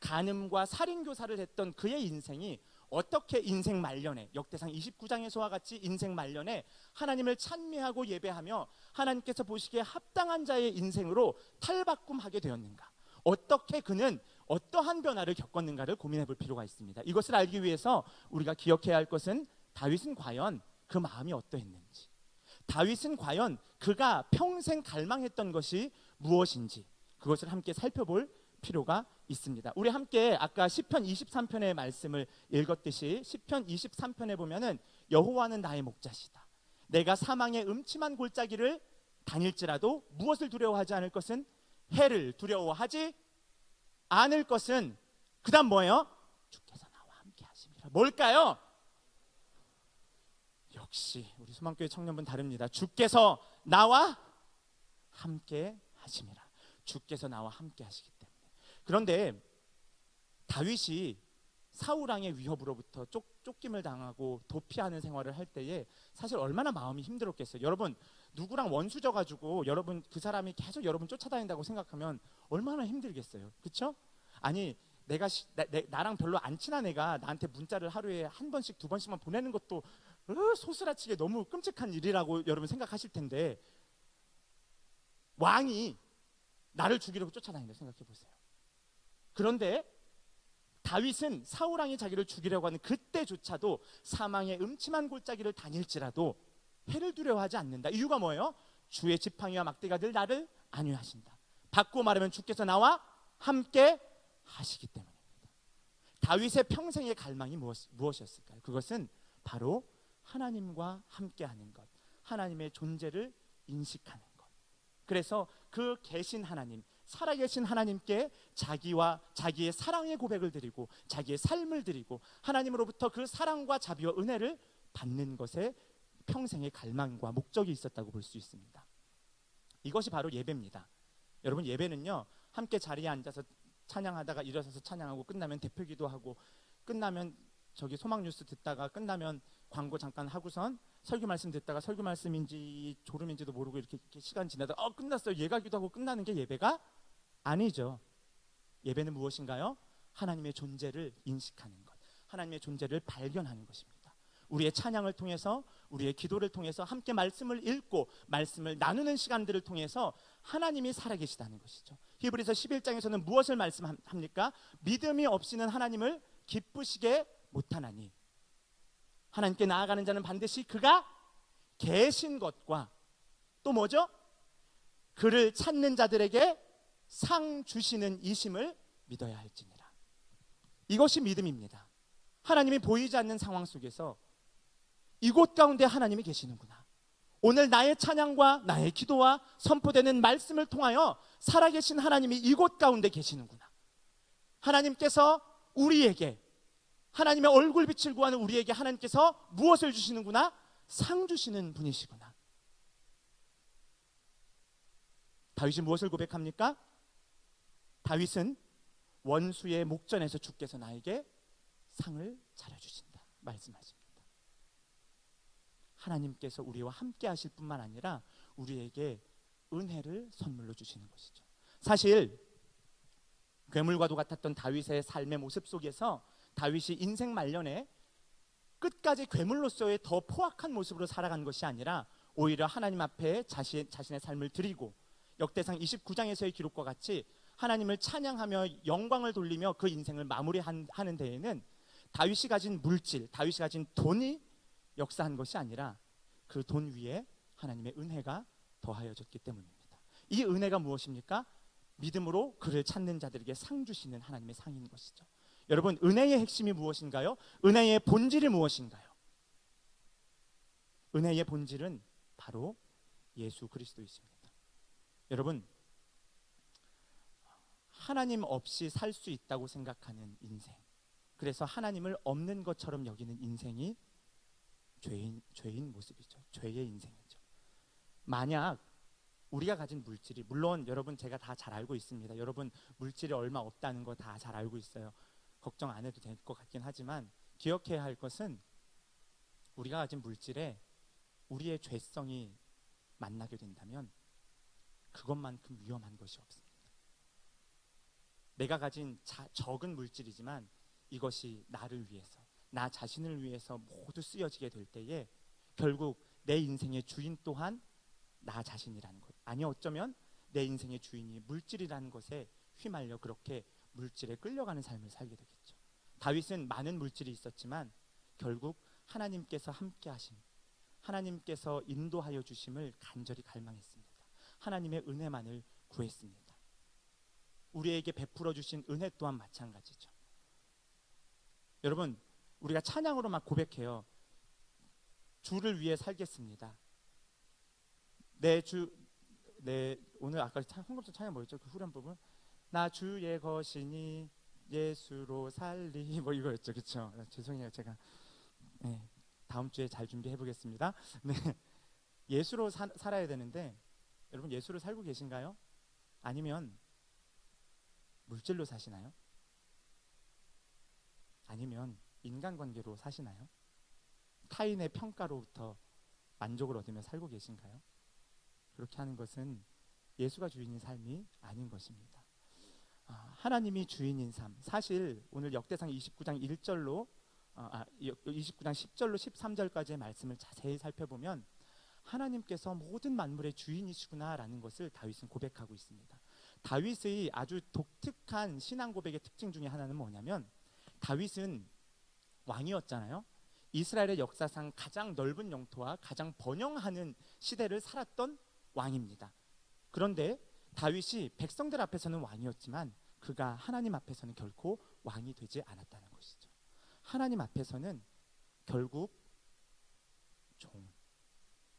간음과 살인 교사를 했던 그의 인생이 어떻게 인생 말년에 역대상 29장에서와 같이 인생 말년에 하나님을 찬미하고 예배하며 하나님께서 보시기에 합당한 자의 인생으로 탈바꿈하게 되었는가? 어떻게 그는 어떠한 변화를 겪었는가를 고민해 볼 필요가 있습니다. 이것을 알기 위해서 우리가 기억해야 할 것은 다윗은 과연 그 마음이 어떠했는지, 다윗은 과연 그가 평생 갈망했던 것이 무엇인지 그것을 함께 살펴볼 필요가 있습니다. 우리 함께 아까 시편 23편의 말씀을 읽었듯이 시편 23편에 보면은 여호와는 나의 목자시다. 내가 사망의 음침한 골짜기를 다닐지라도 무엇을 두려워하지 않을 것은 해를 두려워하지 않을 것은 그다음 뭐예요? 주께서 나와 함께 하심이라. 뭘까요? 역시 우리 소망교회 청년분 다릅니다. 주께서 나와 함께 하심이라. 주께서 나와 함께 하시기 때문에. 그런데 다윗이 사울왕의 위협으로부터 쫓김을 당하고 도피하는 생활을 할 때에 사실 얼마나 마음이 힘들었겠어요. 여러분 누구랑 원수져 가지고 여러분 그 사람이 계속 여러분 쫓아다닌다고 생각하면 얼마나 힘들겠어요. 그렇죠? 아니 나랑 별로 안 친한 애가 나한테 문자를 하루에 한 번씩 두 번씩만 보내는 것도 소스라치게 너무 끔찍한 일이라고 여러분 생각하실 텐데 왕이 나를 죽이려고 쫓아다닌다 생각해 보세요. 그런데 다윗은 사울왕이 자기를 죽이려고 하는 그때조차도 사망의 음침한 골짜기를 다닐지라도 해를 두려워하지 않는다. 이유가 뭐예요? 주의 지팡이와 막대가 늘 나를 안위하신다. 바꾸어 말하면 주께서 나와 함께 하시기 때문입니다. 다윗의 평생의 갈망이 무엇이었을까요? 그것은 바로 하나님과 함께하는 것, 하나님의 존재를 인식하는 것. 그래서 그 계신 하나님, 살아계신 하나님께 자기와 자기의 사랑의 고백을 드리고 자기의 삶을 드리고 하나님으로부터 그 사랑과 자비와 은혜를 받는 것에 평생의 갈망과 목적이 있었다고 볼 수 있습니다. 이것이 바로 예배입니다. 여러분 예배는요 함께 자리에 앉아서 찬양하다가 일어서서 찬양하고 끝나면 대표기도 하고 끝나면 저기 소망 뉴스 듣다가 끝나면 광고 잠깐 하고선 설교 말씀 듣다가 설교 말씀인지 졸음인지도 모르고 이렇게 시간 지나다가 끝났어요. 예가기도 하고 끝나는 게 예배가 아니죠. 예배는 무엇인가요? 하나님의 존재를 인식하는 것, 하나님의 존재를 발견하는 것입니다. 우리의 찬양을 통해서 우리의 기도를 통해서 함께 말씀을 읽고 말씀을 나누는 시간들을 통해서 하나님이 살아계시다는 것이죠. 히브리서 11장에서는 무엇을 말씀합니까? 믿음이 없이는 하나님을 기쁘시게 못하나니 하나님께 나아가는 자는 반드시 그가 계신 것과 또 뭐죠? 그를 찾는 자들에게 상 주시는 이심을 믿어야 할지니라. 이것이 믿음입니다. 하나님이 보이지 않는 상황 속에서 이곳 가운데 하나님이 계시는구나. 오늘 나의 찬양과 나의 기도와 선포되는 말씀을 통하여 살아계신 하나님이 이곳 가운데 계시는구나. 하나님께서 우리에게 하나님의 얼굴빛을 구하는 우리에게 하나님께서 무엇을 주시는구나? 상 주시는 분이시구나. 다윗이 무엇을 고백합니까? 다윗은 원수의 목전에서 주께서 나에게 상을 차려주신다 말씀하십니다. 하나님께서 우리와 함께 하실 뿐만 아니라 우리에게 은혜를 선물로 주시는 것이죠. 사실 괴물과도 같았던 다윗의 삶의 모습 속에서 다윗이 인생 말년에 끝까지 괴물로서의 더 포악한 모습으로 살아간 것이 아니라 오히려 하나님 앞에 자신의 삶을 드리고 역대상 29장에서의 기록과 같이 하나님을 찬양하며 영광을 돌리며 그 인생을 마무리하는 데에는 다윗이 가진 물질, 다윗이 가진 돈이 역사한 것이 아니라 그 돈 위에 하나님의 은혜가 더하여졌기 때문입니다. 이 은혜가 무엇입니까? 믿음으로 그를 찾는 자들에게 상 주시는 하나님의 상인 것이죠. 여러분, 은혜의 핵심이 무엇인가요? 은혜의 본질이 무엇인가요? 은혜의 본질은 바로 예수 그리스도이십니다. 여러분, 하나님 없이 살 수 있다고 생각하는 인생, 그래서 하나님을 없는 것처럼 여기는 인생이 죄인 모습이죠. 죄의 인생이죠. 만약 우리가 가진 물질이, 물론 여러분 제가 다 잘 알고 있습니다. 여러분 물질이 얼마 없다는 거 다 잘 알고 있어요. 걱정 안 해도 될 것 같긴 하지만 기억해야 할 것은 우리가 가진 물질에 우리의 죄성이 만나게 된다면 그것만큼 위험한 것이 없습니다. 내가 가진 적은 물질이지만 이것이 나를 위해서, 나 자신을 위해서 모두 쓰여지게 될 때에 결국 내 인생의 주인 또한 나 자신이라는 것, 아니 어쩌면 내 인생의 주인이 물질이라는 것에 휘말려 그렇게 물질에 끌려가는 삶을 살게 되겠죠. 다윗은 많은 물질이 있었지만 결국 하나님께서 함께 하심, 하나님께서 인도하여 주심을 간절히 갈망했습니다. 하나님의 은혜만을 구했습니다. 우리에게 베풀어 주신 은혜 또한 마찬가지죠. 여러분, 우리가 찬양으로 막 고백해요. 주를 위해 살겠습니다. 오늘 아까 헌금송 찬양 뭐였죠? 그 후렴 부분, 나 주의 것이니 예수로 살리, 뭐 이거였죠, 그렇죠? 죄송해요, 제가 다음 주에 잘 준비해 보겠습니다. 네, 예수로 살아야 되는데 여러분 예수로 살고 계신가요? 아니면 물질로 사시나요? 아니면 인간관계로 사시나요? 타인의 평가로부터 만족을 얻으며 살고 계신가요? 그렇게 하는 것은 예수가 주인인 삶이 아닌 것입니다. 하나님이 주인인 삶, 사실 오늘 역대상 29장 1절로 29장 10절로 13절까지의 말씀을 자세히 살펴보면 하나님께서 모든 만물의 주인이시구나라는 것을 다윗은 고백하고 있습니다. 다윗의 아주 독특한 신앙 고백의 특징 중에 하나는 뭐냐면 다윗은 왕이었잖아요. 이스라엘의 역사상 가장 넓은 영토와 가장 번영하는 시대를 살았던 왕입니다. 그런데 다윗이 백성들 앞에서는 왕이었지만 그가 하나님 앞에서는 결코 왕이 되지 않았다는 것이죠. 하나님 앞에서는 결국 종,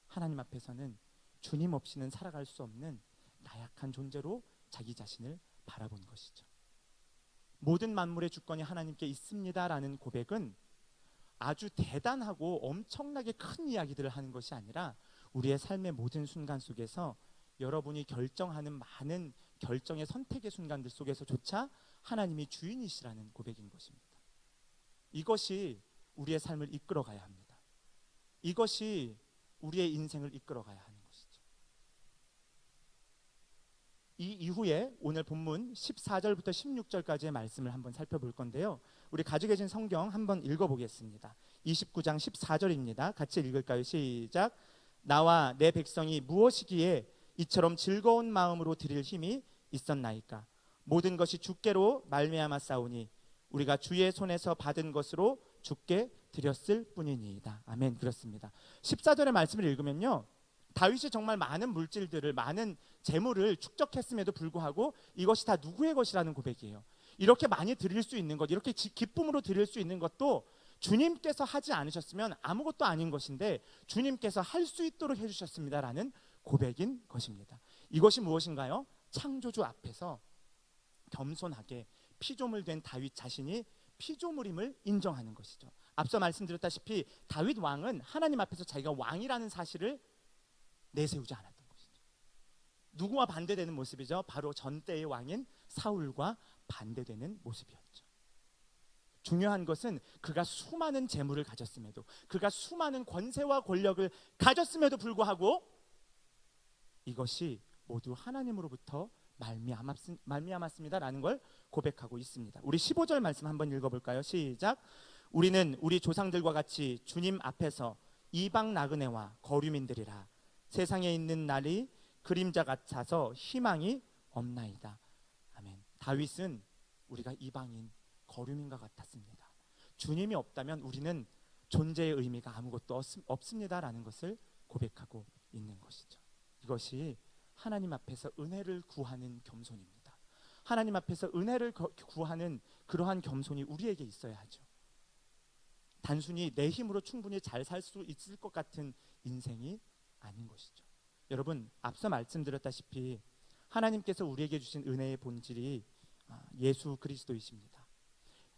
하나님 앞에서는 주님 없이는 살아갈 수 없는 나약한 존재로 자기 자신을 바라본 것이죠. 모든 만물의 주권이 하나님께 있습니다라는 고백은 아주 대단하고 엄청나게 큰 이야기들을 하는 것이 아니라 우리의 삶의 모든 순간 속에서 여러분이 결정하는 많은 결정의 선택의 순간들 속에서조차 하나님이 주인이시라는 고백인 것입니다. 이것이 우리의 삶을 이끌어가야 합니다. 이것이 우리의 인생을 이끌어가야 하는 것이죠. 이 이후에 오늘 본문 14절부터 16절까지의 말씀을 한번 살펴볼 건데요. 우리 가지고 계신 성경 한번 읽어보겠습니다. 29장 14절입니다. 같이 읽을까요? 시작. 나와 내 백성이 무엇이기에 이처럼 즐거운 마음으로 드릴 힘이 있었나이까? 모든 것이 주께로 말미암아 싸우니 우리가 주의 손에서 받은 것으로 주께 드렸을 뿐이니이다. 아멘. 그렇습니다. 14절의 말씀을 읽으면요, 다윗이 정말 많은 물질들을, 많은 재물을 축적했음에도 불구하고 이것이 다 누구의 것이라는 고백이에요. 이렇게 많이 드릴 수 있는 것, 이렇게 기쁨으로 드릴 수 있는 것도 주님께서 하지 않으셨으면 아무것도 아닌 것인데 주님께서 할 수 있도록 해주셨습니다라는 고백인 것입니다. 이것이 무엇인가요? 창조주 앞에서 겸손하게 피조물 된 다윗 자신이 피조물임을 인정하는 것이죠. 앞서 말씀드렸다시피 다윗 왕은 하나님 앞에서 자기가 왕이라는 사실을 내세우지 않았던 것이죠. 누구와 반대되는 모습이죠? 바로 전 때의 왕인 사울과 반대되는 모습이었죠. 중요한 것은 그가 수많은 재물을 가졌음에도, 그가 수많은 권세와 권력을 가졌음에도 불구하고 이것이 모두 하나님으로부터 말미암았습니다라는 걸 고백하고 있습니다. 우리 15절 말씀 한번 읽어볼까요? 시작. 우리는 우리 조상들과 같이 주님 앞에서 이방 나그네와 거류민들이라. 세상에 있는 날이 그림자 같아서 희망이 없나이다. 아멘. 다윗은 우리가 이방인 거류민과 같았습니다. 주님이 없다면 우리는 존재의 의미가 아무것도 없습니다라는 것을 고백하고 있는 것이죠. 이것이 하나님 앞에서 은혜를 구하는 겸손입니다. 하나님 앞에서 은혜를 구하는 그러한 겸손이 우리에게 있어야 하죠. 단순히 내 힘으로 충분히 잘 살 수 있을 것 같은 인생이 아닌 것이죠. 여러분, 앞서 말씀드렸다시피 하나님께서 우리에게 주신 은혜의 본질이 예수 그리스도이십니다.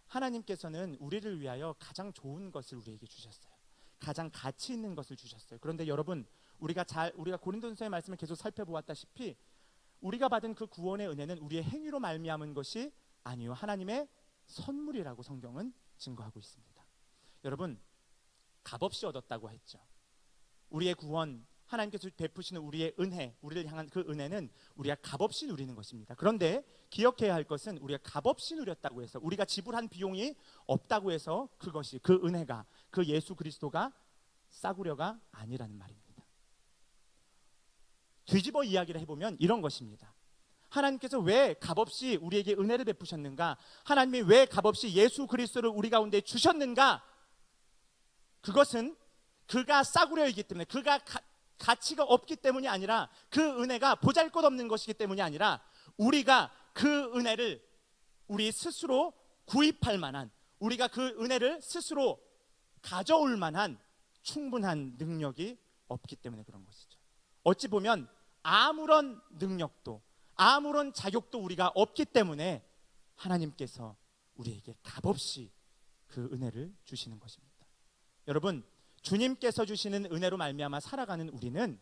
하나님께서는 우리를 위하여 가장 좋은 것을 우리에게 주셨어요. 가장 가치 있는 것을 주셨어요. 그런데 여러분, 우리가 고린도전서의 말씀을 계속 살펴보았다시피 우리가 받은 그 구원의 은혜는 우리의 행위로 말미암은 것이 아니요 하나님의 선물이라고 성경은 증거하고 있습니다. 여러분, 값없이 얻었다고 했죠. 우리의 구원, 하나님께서 베푸시는 우리의 은혜, 우리를 향한 그 은혜는 우리가 값없이 누리는 것입니다. 그런데 기억해야 할 것은 우리가 값없이 누렸다고 해서, 우리가 지불한 비용이 없다고 해서 그것이, 그 은혜가, 그 예수 그리스도가 싸구려가 아니라는 말입니다. 뒤집어 이야기를 해보면 이런 것입니다. 하나님께서 왜 값없이 우리에게 은혜를 베푸셨는가? 하나님이 왜 값없이 예수 그리스도를 우리 가운데 주셨는가? 그것은 그가 싸구려이기 때문에, 그가 가치가 없기 때문이 아니라, 그 은혜가 보잘것없는 것이기 때문이 아니라, 우리가 그 은혜를 우리 스스로 구입할 만한, 우리가 그 은혜를 스스로 가져올 만한 충분한 능력이 없기 때문에 그런 것이죠. 어찌 보면 아무런 능력도 아무런 자격도 우리가 없기 때문에 하나님께서 우리에게 값없이 그 은혜를 주시는 것입니다. 여러분, 주님께서 주시는 은혜로 말미암아 살아가는 우리는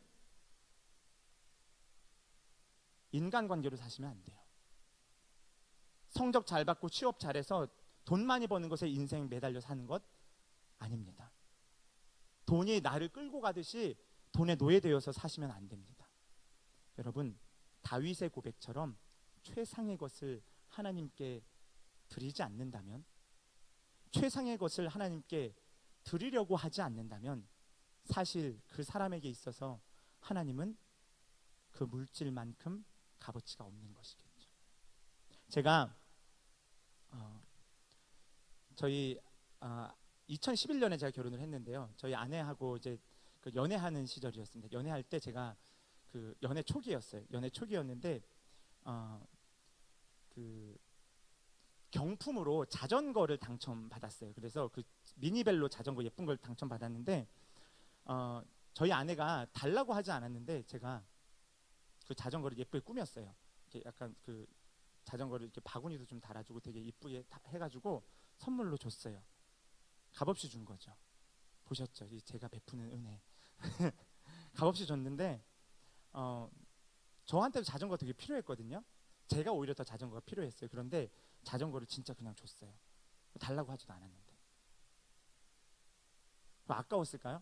인간관계로 사시면 안 돼요. 성적 잘 받고 취업 잘해서 돈 많이 버는 것에 인생 매달려 사는 것 아닙니다. 돈이 나를 끌고 가듯이 돈에 노예되어서 사시면 안 됩니다. 여러분, 다윗의 고백처럼 최상의 것을 하나님께 드리지 않는다면, 최상의 것을 하나님께 드리려고 하지 않는다면, 사실 그 사람에게 있어서 하나님은 그 물질만큼 값어치가 없는 것이겠죠. 제가 저희 2011년에 제가 결혼을 했는데요. 저희 아내하고 이제 그 연애하는 시절이었습니다. 연애할 때 제가 그 연애 초기였어요. 연애 초기였는데 그 경품으로 자전거를 당첨받았어요. 그래서 그 미니벨로 자전거 예쁜 걸 당첨받았는데 저희 아내가 달라고 하지 않았는데 제가 그 자전거를 예쁘게 꾸몄어요. 이렇게 약간 그 자전거를 이렇게 바구니도 좀 달아주고 되게 이쁘게 해가지고 선물로 줬어요. 값없이 준 거죠. 보셨죠? 제가 베푸는 은혜. 값없이 줬는데 저한테도 자전거 되게 필요했거든요. 제가 오히려 더 자전거가 필요했어요. 그런데 자전거를 진짜 그냥 줬어요. 달라고 하지도 않았는데. 아까웠을까요?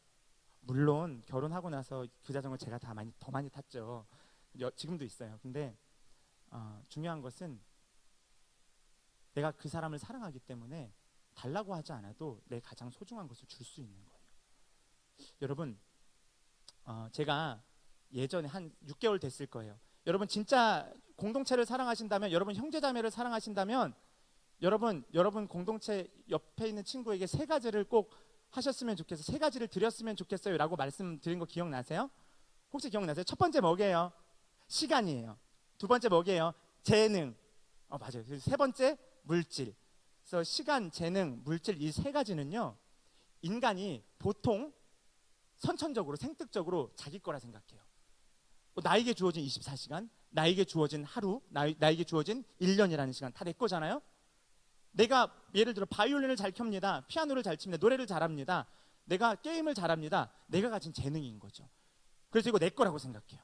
물론 결혼하고 나서 그 자전거 제가 더 많이 탔죠. 지금도 있어요. 근데 중요한 것은 내가 그 사람을 사랑하기 때문에 달라고 하지 않아도 내 가장 소중한 것을 줄 수 있는 거예요. 여러분, 제가 예전에 한 6개월 됐을 거예요. 여러분, 진짜 공동체를 사랑하신다면, 여러분 형제자매를 사랑하신다면, 여러분 공동체 옆에 있는 친구에게 3가지를 꼭 하셨으면 좋겠어요. 3가지를 드렸으면 좋겠어요 라고 말씀드린 거 기억나세요? 혹시 기억나세요? 첫 번째 뭐게요? 시간이에요. 두 번째 뭐게요? 재능. 맞아요. 그리고 3번째 물질. 그래서 시간, 재능, 물질, 이 3가지는요 인간이 보통 선천적으로, 생특적으로 자기 거라 생각해요. 나에게 주어진 24시간, 나에게 주어진 하루, 나에게 주어진 1년이라는 시간 다 내 거잖아요. 내가 예를 들어 바이올린을 잘 켭니다. 피아노를 잘 칩니다. 노래를 잘합니다. 내가 게임을 잘합니다. 내가 가진 재능인 거죠. 그래서 이거 내 거라고 생각해요.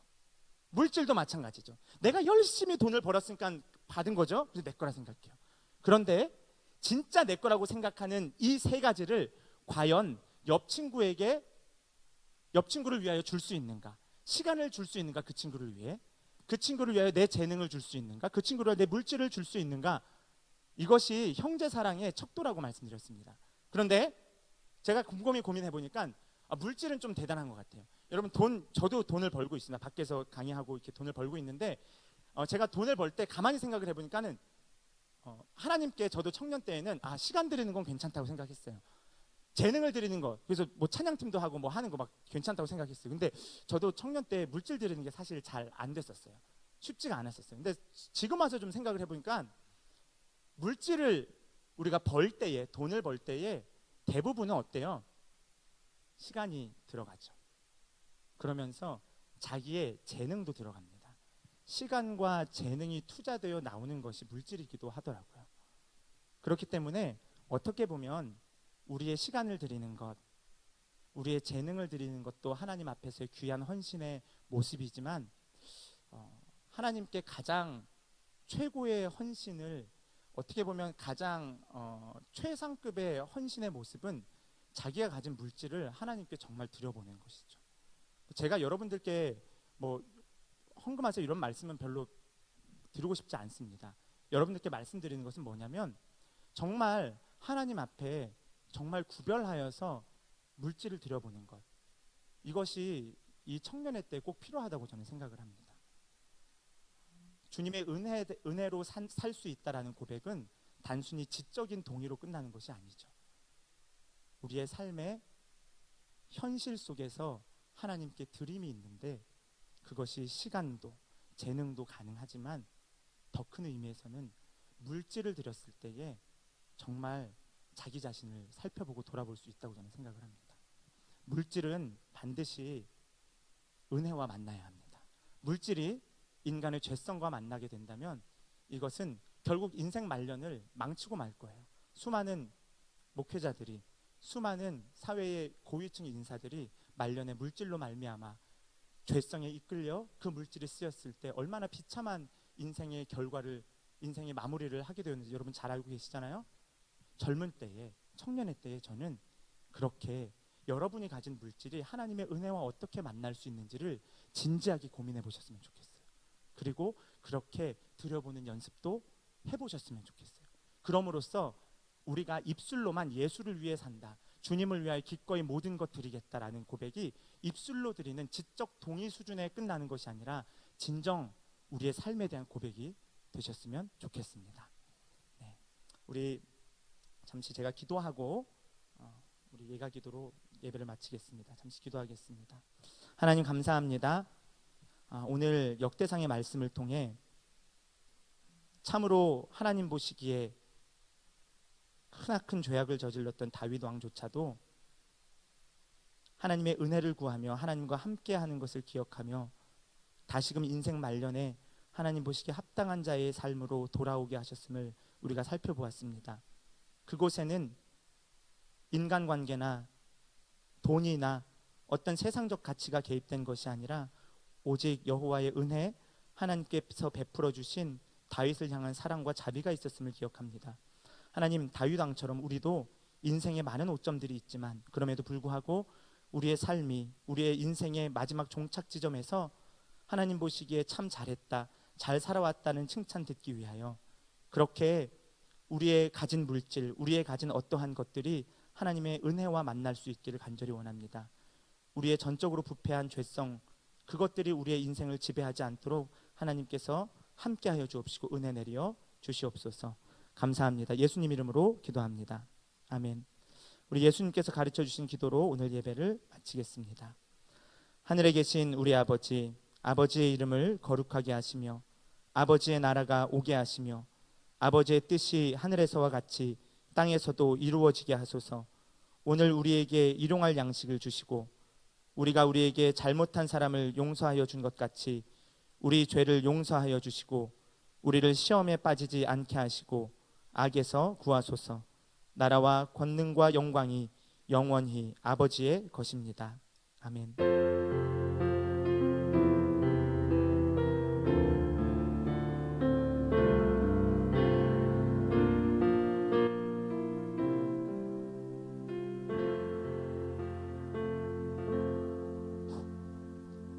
물질도 마찬가지죠. 내가 열심히 돈을 벌었으니까 받은 거죠. 그래서 내 거라 생각해요. 그런데 진짜 내 거라고 생각하는 이 3가지를 과연 옆 친구를 위하여 줄 수 있는가? 시간을 줄 수 있는가? 그 친구를 위하여 내 재능을 줄 수 있는가? 그 친구를 위하여 내 물질을 줄 수 있는가? 이것이 형제 사랑의 척도라고 말씀드렸습니다. 그런데 제가 곰곰이 고민해 보니까 물질은 좀 대단한 것 같아요. 여러분 저도 돈을 벌고 있습니다. 밖에서 강의하고 이렇게 돈을 벌고 있는데 제가 돈을 벌 때 가만히 생각을 해보니까는 하나님께 저도 청년 때에는 시간 드리는 건 괜찮다고 생각했어요. 재능을 드리는 거, 그래서 뭐 찬양팀도 하고 뭐 하는 거 막 괜찮다고 생각했어요. 근데 저도 청년 때 물질 드리는 게 사실 잘 안 됐었어요. 쉽지가 않았었어요. 근데 지금 와서 좀 생각을 해보니까 물질을 우리가 벌 때에, 돈을 벌 때에 대부분은 어때요? 시간이 들어가죠. 그러면서 자기의 재능도 들어갑니다. 시간과 재능이 투자되어 나오는 것이 물질이기도 하더라고요. 그렇기 때문에 어떻게 보면 우리의 시간을 드리는 것, 우리의 재능을 드리는 것도 하나님 앞에서의 귀한 헌신의 모습이지만 하나님께 가장 최고의 헌신을, 어떻게 보면 가장 최상급의 헌신의 모습은 자기가 가진 물질을 하나님께 정말 드려보는 것이죠. 제가 여러분들께 뭐 헌금하세요 이런 말씀은 별로 드리고 싶지 않습니다. 여러분들께 말씀드리는 것은 뭐냐면 정말 하나님 앞에 정말 구별하여서 물질을 드려보는 것, 이것이 이 청년의 때 꼭 필요하다고 저는 생각을 합니다. 주님의 은혜로 살 수 있다라는 고백은 단순히 지적인 동의로 끝나는 것이 아니죠. 우리의 삶의 현실 속에서 하나님께 드림이 있는데 그것이 시간도 재능도 가능하지만 더 큰 의미에서는 물질을 드렸을 때에 정말 자기 자신을 살펴보고 돌아볼 수 있다고 저는 생각을 합니다. 물질은 반드시 은혜와 만나야 합니다. 물질이 인간의 죄성과 만나게 된다면 이것은 결국 인생 말년을 망치고 말 거예요. 수많은 목회자들이, 수많은 사회의 고위층 인사들이 말년에 물질로 말미암아 죄성에 이끌려 그 물질이 쓰였을 때 얼마나 비참한 인생의 결과를, 인생의 마무리를 하게 되었는지 여러분 잘 알고 계시잖아요. 젊은 때에, 청년의 때에 저는 그렇게 여러분이 가진 물질이 하나님의 은혜와 어떻게 만날 수 있는지를 진지하게 고민해 보셨으면 좋겠어요. 그리고 그렇게 드려보는 연습도 해보셨으면 좋겠어요. 그럼으로써 우리가 입술로만 예수를 위해 산다, 주님을 위하여 기꺼이 모든 것 드리겠다라는 고백이 입술로 드리는 지적 동의 수준에 끝나는 것이 아니라 진정 우리의 삶에 대한 고백이 되셨으면 좋겠습니다. 네. 우리 잠시 제가 기도하고 우리 예가 기도로 예배를 마치겠습니다. 잠시 기도하겠습니다. 하나님 감사합니다. 오늘 역대상의 말씀을 통해 참으로 하나님 보시기에 크나큰 죄악을 저질렀던 다윗 왕조차도 하나님의 은혜를 구하며 하나님과 함께하는 것을 기억하며 다시금 인생 말년에 하나님 보시기에 합당한 자의 삶으로 돌아오게 하셨음을 우리가 살펴보았습니다. 그곳에는 인간관계나 돈이나 어떤 세상적 가치가 개입된 것이 아니라 오직 여호와의 은혜, 하나님께서 베풀어 주신 다윗을 향한 사랑과 자비가 있었음을 기억합니다. 하나님, 다윗 왕처럼 우리도 인생에 많은 오점들이 있지만 그럼에도 불구하고 우리의 삶이, 우리의 인생의 마지막 종착 지점에서 하나님 보시기에 참 잘했다, 잘 살아왔다는 칭찬 듣기 위하여 그렇게 우리의 가진 물질, 우리의 가진 어떠한 것들이 하나님의 은혜와 만날 수 있기를 간절히 원합니다. 우리의 전적으로 부패한 죄성, 그것들이 우리의 인생을 지배하지 않도록 하나님께서 함께하여 주옵시고 은혜 내려 주시옵소서. 감사합니다. 예수님 이름으로 기도합니다. 아멘. 우리 예수님께서 가르쳐 주신 기도로 오늘 예배를 마치겠습니다. 하늘에 계신 우리 아버지, 아버지의 이름을 거룩하게 하시며 아버지의 나라가 오게 하시며 아버지의 뜻이 하늘에서와 같이 땅에서도 이루어지게 하소서. 오늘 우리에게 일용할 양식을 주시고 우리가 우리에게 잘못한 사람을 용서하여 준 것 같이 우리 죄를 용서하여 주시고 우리를 시험에 빠지지 않게 하시고 악에서 구하소서. 나라와 권능과 영광이 영원히 아버지의 것입니다. 아멘.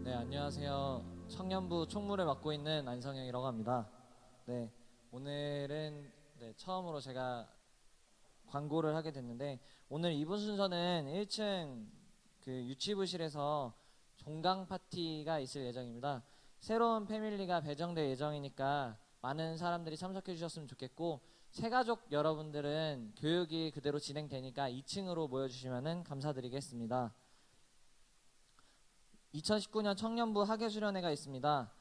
네, 안녕하세요. 청년부 총무를 맡고 있는 안성영이라고 합니다. 네, 오늘은 처음으로 제가 광고를 하게 됐는데 오늘 이분 순서는 1층 그 유치부실에서 종강 파티가 있을 예정입니다. 새로운 패밀리가 배정될 예정이니까 많은 사람들이 참석해 주셨으면 좋겠고, 새가족 여러분들은 교육이 그대로 진행되니까 2층으로 모여주시면 감사드리겠습니다. 2019년 청년부 학예수련회가 있습니다.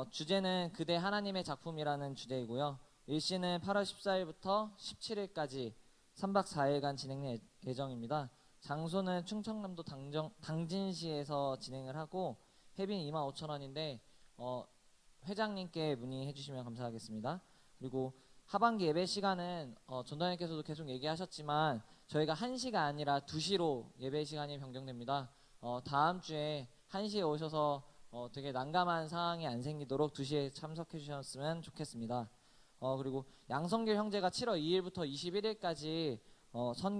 주제는 그대 하나님의 작품이라는 주제이고요. 일시는 8월 14일부터 17일까지 3박 4일간 진행 예정입니다. 장소는 충청남도 당진시에서 진행을 하고 회비는 25,000원인데 회장님께 문의해 주시면 감사하겠습니다. 그리고 하반기 예배 시간은 전도사님께서도 계속 얘기하셨지만 저희가 1시가 아니라 2시로 예배 시간이 변경됩니다. 다음 주에 1시에 오셔서 되게 난감한 상황이 안 생기도록 2시에 참석해 주셨으면 좋겠습니다. 그리고 양성길 형제가 7월 2일부터 21일까지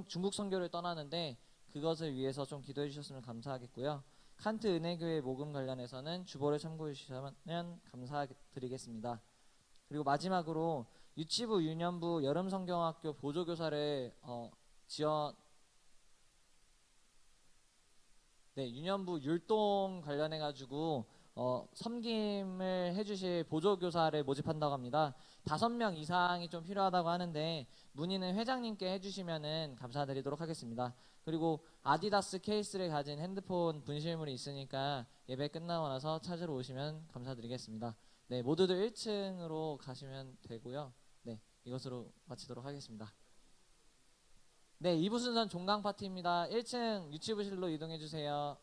중국 선교를 떠나는데 그것을 위해서 좀 기도해 주셨으면 감사하겠고요. 칸트 은혜교회 모금 관련해서는 주보를 참고해 주시면 감사드리겠습니다. 그리고 마지막으로 유치부 유년부 여름성경학교 보조교사를 유년부 율동 관련해 가지고 섬김을 해주실 보조교사를 모집한다고 합니다. 5명 이상이 좀 필요하다고 하는데 문의는 회장님께 해주시면 감사드리도록 하겠습니다. 그리고 아디다스 케이스를 가진 핸드폰 분실물이 있으니까 예배 끝나고 나서 찾으러 오시면 감사드리겠습니다. 네, 모두들 1층으로 가시면 되고요. 네, 이것으로 마치도록 하겠습니다. 네, 2부 순서는 종강 파티입니다. 1층 유치부실로 이동해 주세요.